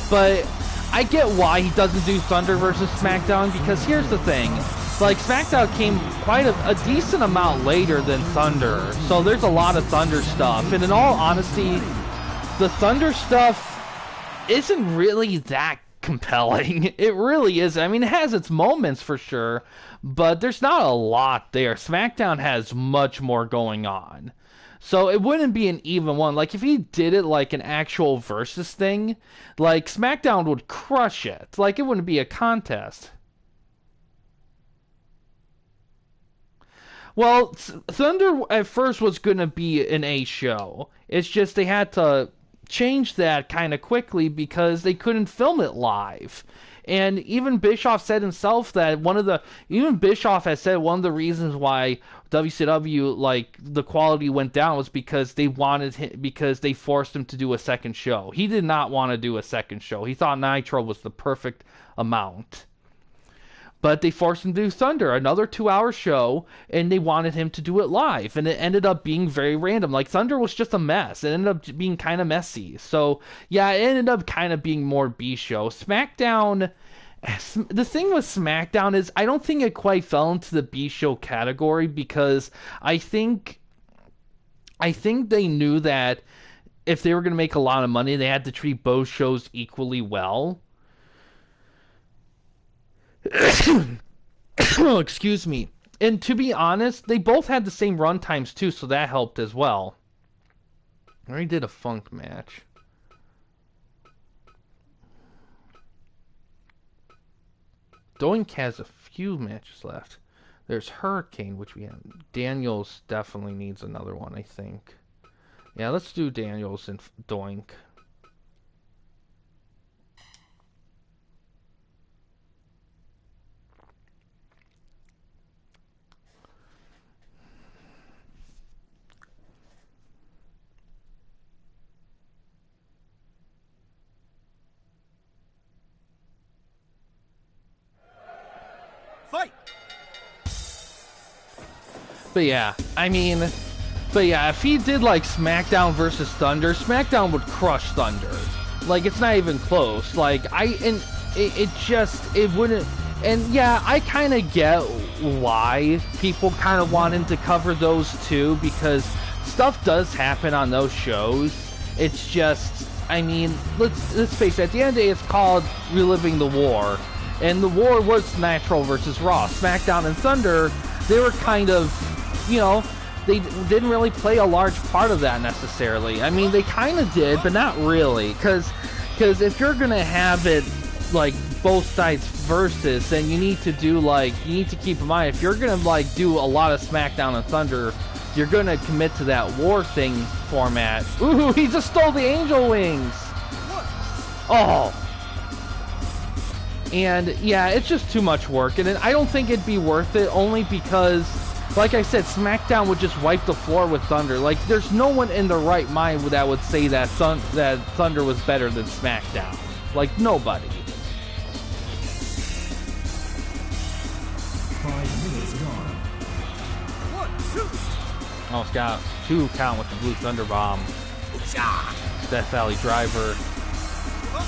but I get why he doesn't do Thunder versus SmackDown, because here's the thing. Like, SmackDown came quite a decent amount later than Thunder, so there's a lot of Thunder stuff. And in all honesty, the Thunder stuff isn't really that compelling. It really is. I mean, it has its moments for sure, but there's not a lot there. SmackDown has much more going on. So it wouldn't be an even one. Like, if he did it like an actual versus thing, like, SmackDown would crush it. Like, it wouldn't be a contest. Well, Thunder at first was going to be an A show. It's just they had to change that kind of quickly because they couldn't film it live. And even Bischoff said himself that Bischoff has said one of the reasons why WCW, like, the quality went down was because they forced him to do a second show. He did not want to do a second show. He thought Nitro was the perfect amount. But they forced him to do Thunder, another 2-hour show, and they wanted him to do it live. And it ended up being very random. Like, Thunder was just a mess. It ended up being kind of messy. So, yeah, it ended up kind of being more B-show. SmackDown The thing with SmackDown is I don't think it quite fell into the B show category because I think they knew that if they were going to make a lot of money, they had to treat both shows equally well. Excuse me. And to be honest, they both had the same run times too, so that helped as well. I already did a Funk match. Doink has a few matches left. There's Hurricane, which we have. Daniels definitely needs another one, I think. Yeah, let's do Daniels and Doink. Fight! But yeah, if he did like SmackDown versus Thunder, SmackDown would crush Thunder. Like, it's not even close. Like, it wouldn't. And yeah, I kind of get why people kind of want him to cover those two, because stuff does happen on those shows. It's just, let's face it, at the end of the day, it's called Reliving the War. And the war was Nitro versus Raw. SmackDown and Thunder, they were kind of, they didn't really play a large part of that necessarily. They kind of did, but not really. Because if you're going to have it, like, both sides versus, then you need to keep in mind, if you're going to, do a lot of SmackDown and Thunder, you're going to commit to that war thing format. Ooh, he just stole the Angel Wings! Oh! And yeah, it's just too much work, and I don't think it'd be worth it, only because, like I said, SmackDown would just wipe the floor with Thunder. Like, there's no one in their right mind that would say that Thunder was better than SmackDown. Like, nobody. 5 minutes gone. 1, 2. Almost got 2 count with the Blue Thunder Bomb. Death Valley Driver. Give up.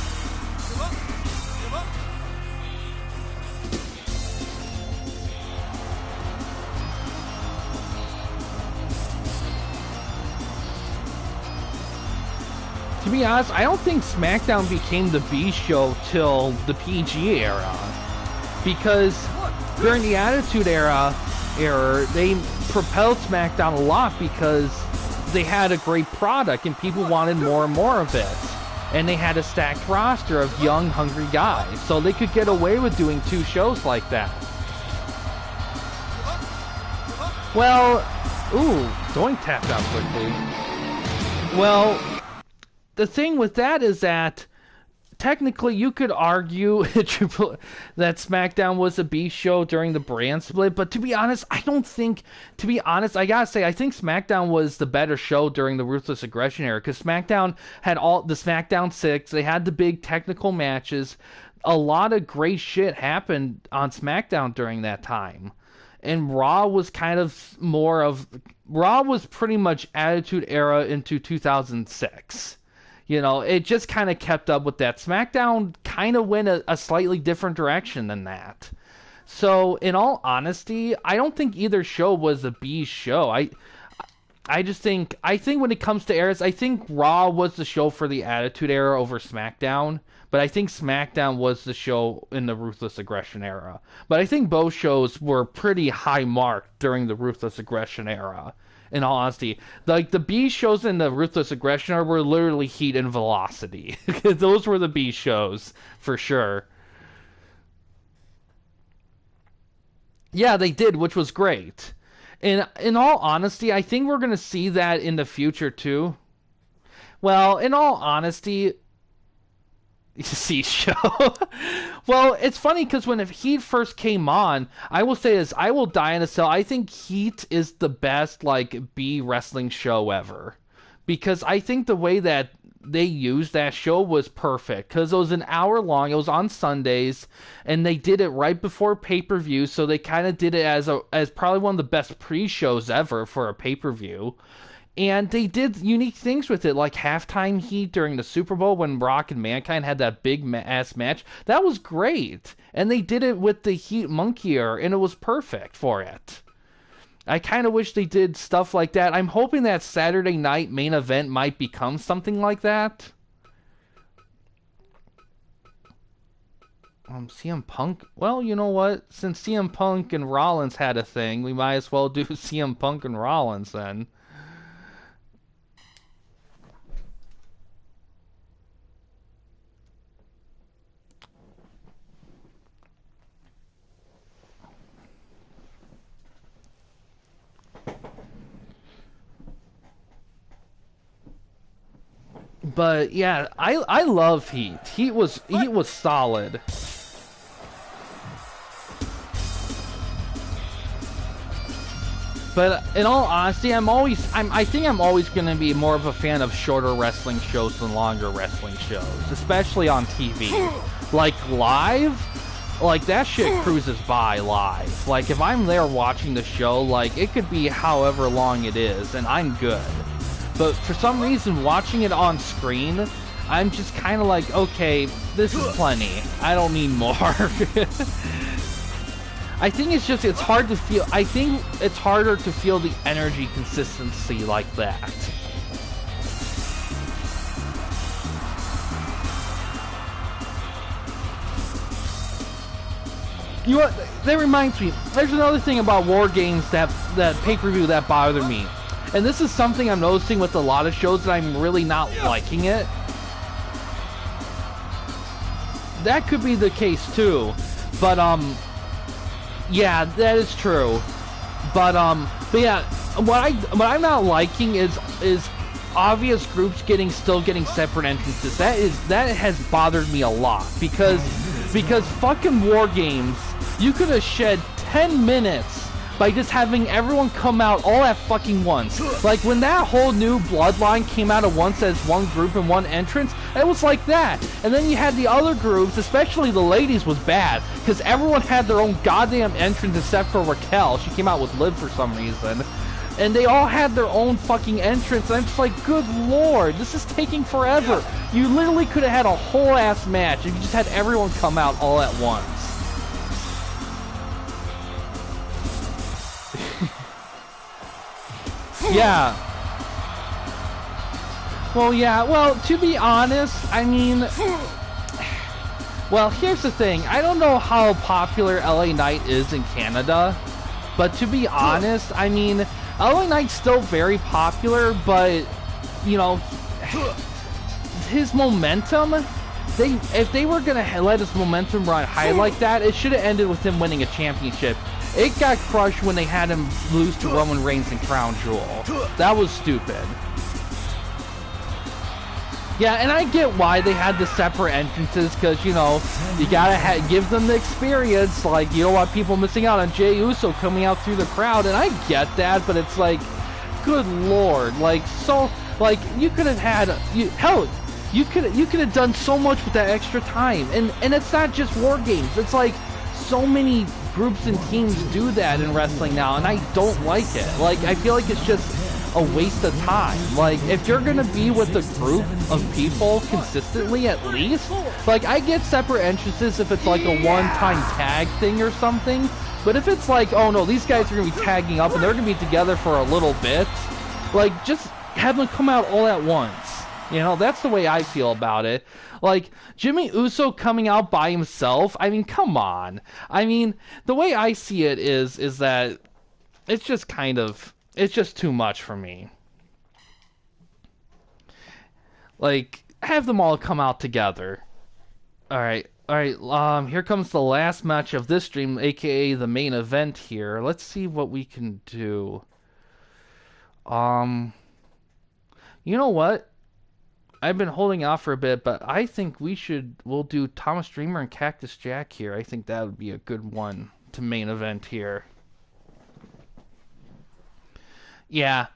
Give up. Give up. To be honest, I don't think SmackDown became the B show till the PG era. Because during the Attitude era, they propelled SmackDown a lot because they had a great product and people wanted more and more of it. And they had a stacked roster of young, hungry guys. So they could get away with doing 2 shows like that. Well, ooh, Doink tapped out quickly. Well, the thing with that is that technically you could argue that SmackDown was a B show during the brand split, but to be honest, I gotta say, I think SmackDown was the better show during the Ruthless Aggression era, because SmackDown had all the SmackDown 6, they had the big technical matches, a lot of great shit happened on SmackDown during that time. And Raw was Raw was pretty much Attitude Era into 2006. It just kind of kept up with that. SmackDown kind of went a slightly different direction than that. So, in all honesty, I don't think either show was a B show. I think when it comes to eras, I think Raw was the show for the Attitude Era over SmackDown. But I think SmackDown was the show in the Ruthless Aggression era. But I think both shows were pretty high marked during the Ruthless Aggression era. In all honesty, like the B shows in the Ruthless Aggression era were literally Heat and Velocity. Those were the B shows for sure. Yeah, they did, which was great. And in all honesty, I think we're gonna see that in the future too. Well, in all honesty, C show. Well, it's funny because when Heat first came on, I will say this, I will die in a cell. I think Heat is the best B wrestling show ever, because I think the way that they used that show was perfect, because it was an hour long, it was on Sundays, and they did it right before pay-per-view, so they kind of did it as probably one of the best pre-shows ever for a pay-per-view. And they did unique things with it, like halftime heat during the Super Bowl when Brock and Mankind had that big ass match. That was great. And they did it with the Heat Monkeyer, and it was perfect for it. I kind of wish they did stuff like that. I'm hoping that Saturday night main event might become something like that. CM Punk? Well, you know what? Since CM Punk and Rollins had a thing, we might as well do CM Punk and Rollins then. But yeah, I love Heat. Heat was solid. But in all honesty, I think I'm always gonna be more of a fan of shorter wrestling shows than longer wrestling shows, especially on TV. Like live, like that shit cruises by live. Like if I'm there watching the show, like it could be however long it is, and I'm good. But for some reason, watching it on screen, I'm just kind of like, okay, this is plenty. I don't need more. I think it's hard to feel. I think it's harder to feel the energy consistency like that. You know what? That reminds me. There's another thing about War Games that pay-per-view that bothered me. And this is something I'm noticing with a lot of shows that I'm really not liking it. That could be the case too. But yeah, that is true. But yeah, what I'm not liking is obvious groups still getting separate entrances. That has bothered me a lot because fucking War Games, you could have shed 10 minutes by just having everyone come out all at fucking once. Like, when that whole new Bloodline came out at once as one group and one entrance, it was like that. And then you had the other groups, especially the ladies, was bad, because everyone had their own goddamn entrance except for Raquel. She came out with Liv for some reason. And they all had their own fucking entrance, and I'm just like, good lord, this is taking forever. You literally could have had a whole ass match if you just had everyone come out all at once. Yeah. Well, to be honest, I mean, well, here's the thing. I don't know how popular LA Knight is in Canada, but to be honest, I mean, LA Knight's still very popular, but, you know, his momentum, if they were going to let his momentum run high like that, it should have ended with him winning a championship. It got crushed when they had him lose to Roman Reigns in Crown Jewel. That was stupid. Yeah, and I get why they had the separate entrances, because, you know, you gotta give them the experience. Like, you don't want people missing out on Jey Uso coming out through the crowd, and I get that, but it's like, good lord. Like, so, like, you could have had, hell, you could have done so much with that extra time. And it's not just War Games. It's like, so many groups and teams do that in wrestling now, and I don't like it. Like, I feel like it's just a waste of time. Like, if you're gonna be with a group of people consistently, at least, like, I get separate entrances if it's like a one-time tag thing or something, but if it's like, oh no, these guys are gonna be tagging up and they're gonna be together for a little bit, like, just have them come out all at once. You know, that's the way I feel about it. Like, Jimmy Uso coming out by himself, I mean, come on. I mean, the way I see it is that it's just kind of, it's just too much for me. Like, have them all come out together. Alright, here comes the last match of this stream, aka the main event here. Let's see what we can do. You know what? I've been holding off for a bit, but I think we'll do Thomas Dreamer and Cactus Jack here. I think that would be a good one to main event here. Yeah,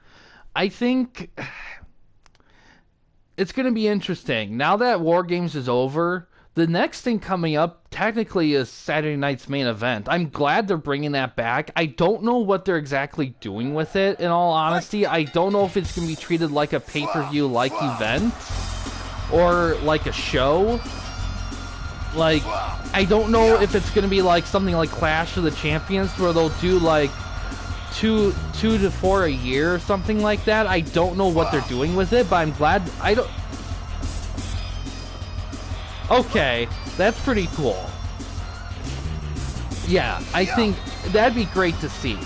I think it's going to be interesting. Now that War Games is over, the next thing coming up technically is Saturday night's main event. I'm glad they're bringing that back. I don't know what they're exactly doing with it, in all honesty. I don't know if it's going to be treated like a pay-per-view like event or like a show. Like, I don't know if it's going to be like something like Clash of the Champions where they'll do like two to four a year or something like that. I don't know what they're doing with it, but I'm glad. Okay, that's pretty cool. Yeah, I think that'd be great to see.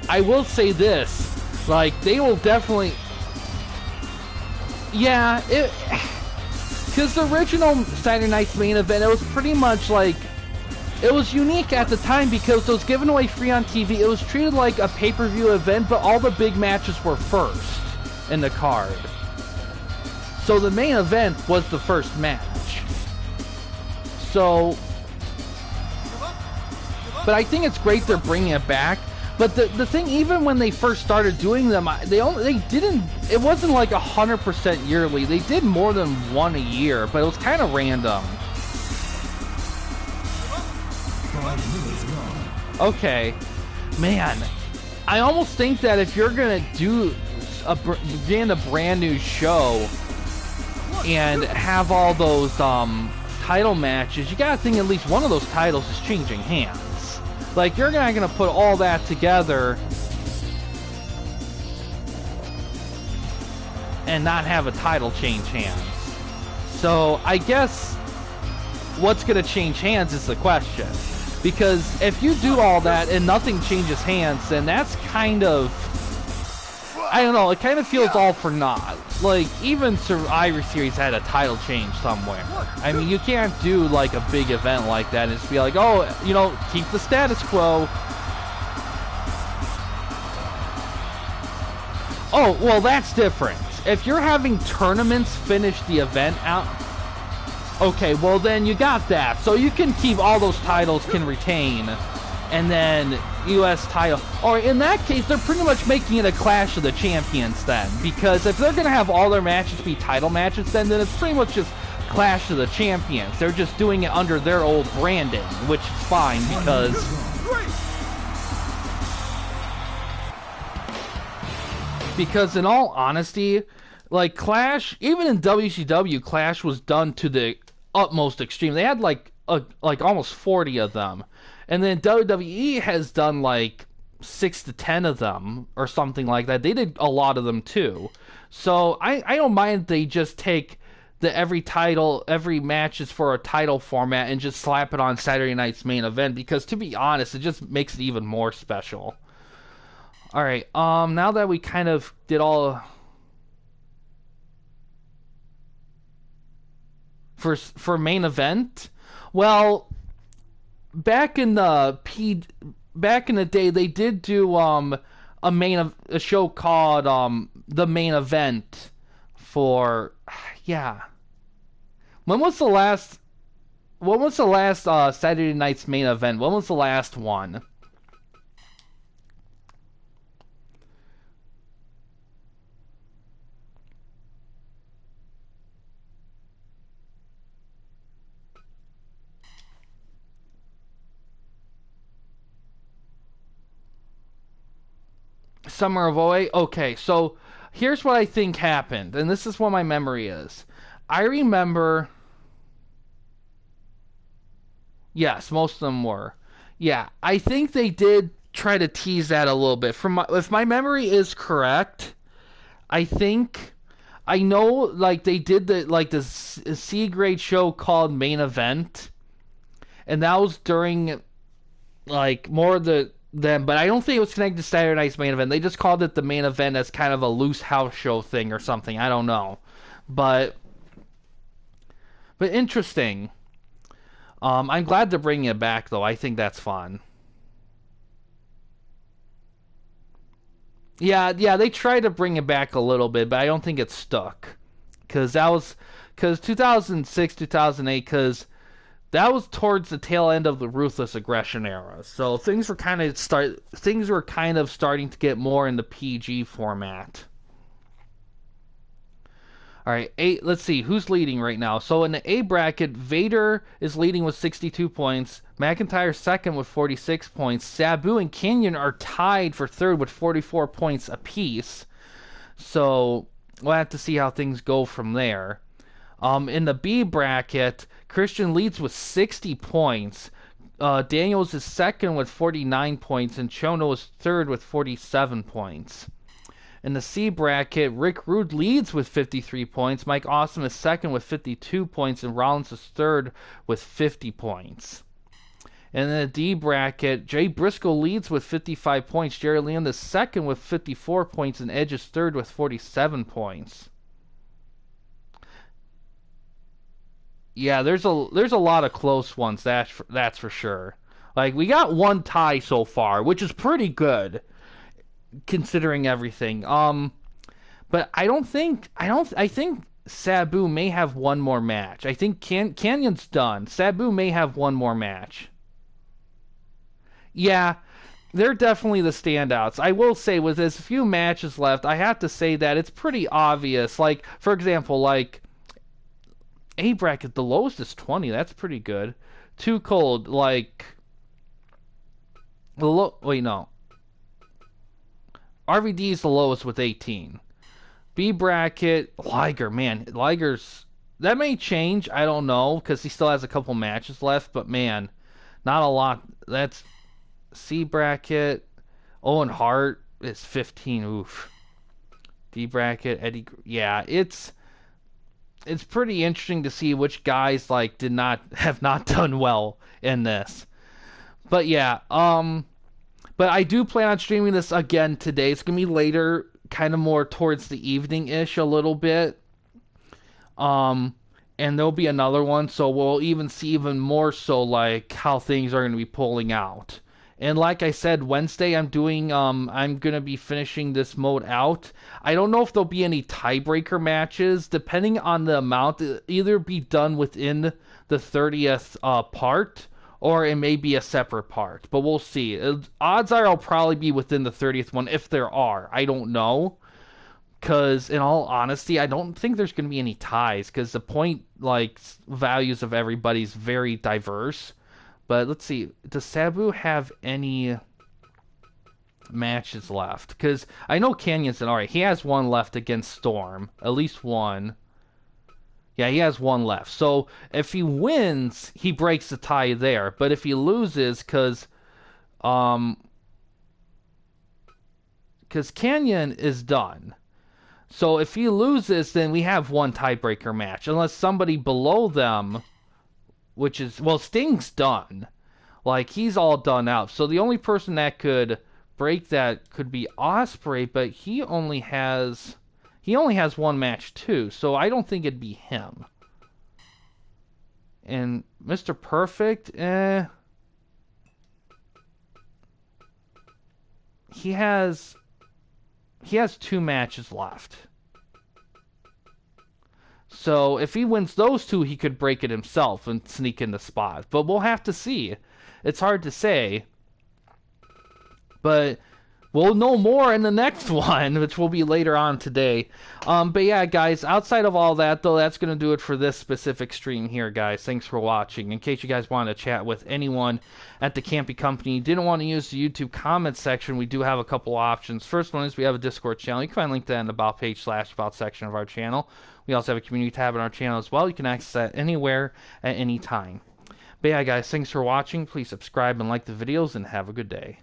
I will say this, like, they will definitely... Yeah, because the original Saturday Night's main event, it was pretty much like... It was unique at the time because it was given away free on TV. It was treated like a pay-per-view event, but all the big matches were first in the card. So the main event was the first match. So... But I think it's great they're bringing it back. But the thing, even when they first started doing them, it wasn't like 100% yearly. They did more than one a year, but it was kind of random. Okay, man, I almost think that if you're gonna do begin a brand new show and have all those title matches, you gotta think at least one of those titles is changing hands. Like, you're not gonna put all that together and not have a title change hands. So I guess what's gonna change hands is the question. Because if you do all that and nothing changes hands, then that's kind of... I don't know, it kind of feels all for naught. Like, even Survivor Series had a title change somewhere. I mean, you can't do, like, a big event like that and just be like, oh, you know, keep the status quo. Oh, well, that's different. If you're having tournaments finish the event out... Okay, well then you got that. So you can keep all those titles, can retain, and then U.S. title. Or in that case, they're pretty much making it a Clash of the Champions then. Because if they're going to have all their matches be title matches, then it's pretty much just Clash of the Champions. They're just doing it under their old branding, which is fine because... Because in all honesty, like Clash, even in WCW, Clash was done to the utmost extreme. They had like almost 40 of them, and then WWE has done like 6 to 10 of them or something like that. They did a lot of them too. So I don't mind if they just take every match is for a title format and just slap it on Saturday night's main event, because to be honest, it just makes it even more special. All right, now that we kind of did all for main event, well, back in the day, they did do a show called The Main Event for, yeah. When was the last Saturday night's main event? When was the last one? Summer of '08? Okay, so here's what I think happened, and this is what my memory is. I remember... Yes, most of them were. Yeah, I think they did try to tease that a little bit. If my memory is correct, I know, like, they did the C-grade show called Main Event, and that was during, like, more of them, but I don't think it was connected to Saturday night's main event. They just called it the main event as kind of a loose house show thing or something. I don't know, but interesting. I'm glad they're bringing it back, though. I think that's fun. Yeah, they tried to bring it back a little bit, but I don't think it stuck. Because 2006, 2008, because that was towards the tail end of the Ruthless Aggression era. So things were kind of starting to get more in the PG format. All right, let's see who's leading right now. So in the A bracket, Vader is leading with 62 points. McIntyre second with 46 points. Sabu and Canyon are tied for third with 44 points apiece. So we'll have to see how things go from there. In the B bracket, Christian leads with 60 points. Daniels is second with 49 points, and Chono is third with 47 points. In the C bracket, Rick Rude leads with 53 points. Mike Awesome is second with 52 points, and Rollins is third with 50 points. In the D bracket, Jay Briscoe leads with 55 points. Jerry Leon is second with 54 points, and Edge is third with 47 points. Yeah, there's a lot of close ones. That's for sure. Like, we got one tie so far, which is pretty good considering everything. But I think Sabu may have one more match. I think Canyon's done. Sabu may have one more match. Yeah, they're definitely the standouts. I will say, with as few matches left, I have to say that it's pretty obvious. Like, for example, like A bracket, the lowest is 20. That's pretty good. Too Cold, like wait, no. RVD is the lowest with 18. B bracket, Liger, man, Liger's, that may change. I don't know, because he still has a couple matches left. But man, not a lot. That's C bracket. Owen Hart is 15. Oof. D bracket, Eddie. Yeah, it's pretty interesting to see which guys like have not done well in this. But yeah, but I do plan on streaming this again today. It's gonna be later, kind of more towards the evening-ish a little bit. And there'll be another one, so we'll even see even more so like how things are gonna be pulling out. And like I said, Wednesday I'm gonna be finishing this mode out. I don't know if there'll be any tiebreaker matches, depending on the amount. It'll either be done within the 30th part, or it may be a separate part. But we'll see. Odds are I'll probably be within the 30th one, if there are. I don't know. Because, in all honesty, I don't think there's going to be any ties, because the point, like, values of everybody's very diverse. But let's see. Does Sabu have any matches left? Because I know Canyon's in. Alright, he has one left against Storm. At least one. Yeah, he has one left. So if he wins, he breaks the tie there. But if he loses, because Canyon is done. So if he loses, then we have one tiebreaker match. Unless somebody below them, which is, well, Sting's done. Like, he's all done out. So the only person that could break that could be Ospreay, but he only has one match too. So I don't think it'd be him. And Mr. Perfect, he has two matches left. So if he wins those two, he could break it himself and sneak in the spot. But we'll have to see. It's hard to say. But we'll know more in the next one, which will be later on today. But yeah, guys, outside of all that, though, that's going to do it for this specific stream here, guys. Thanks for watching. In case you guys want to chat with anyone at the Campy Company, didn't want to use the YouTube comment section, we do have a couple options. First one is we have a Discord channel. You can find a link to that in the About page / About section of our channel. We also have a community tab on our channel as well. You can access that anywhere at any time. But yeah, guys, thanks for watching. Please subscribe and like the videos, and have a good day.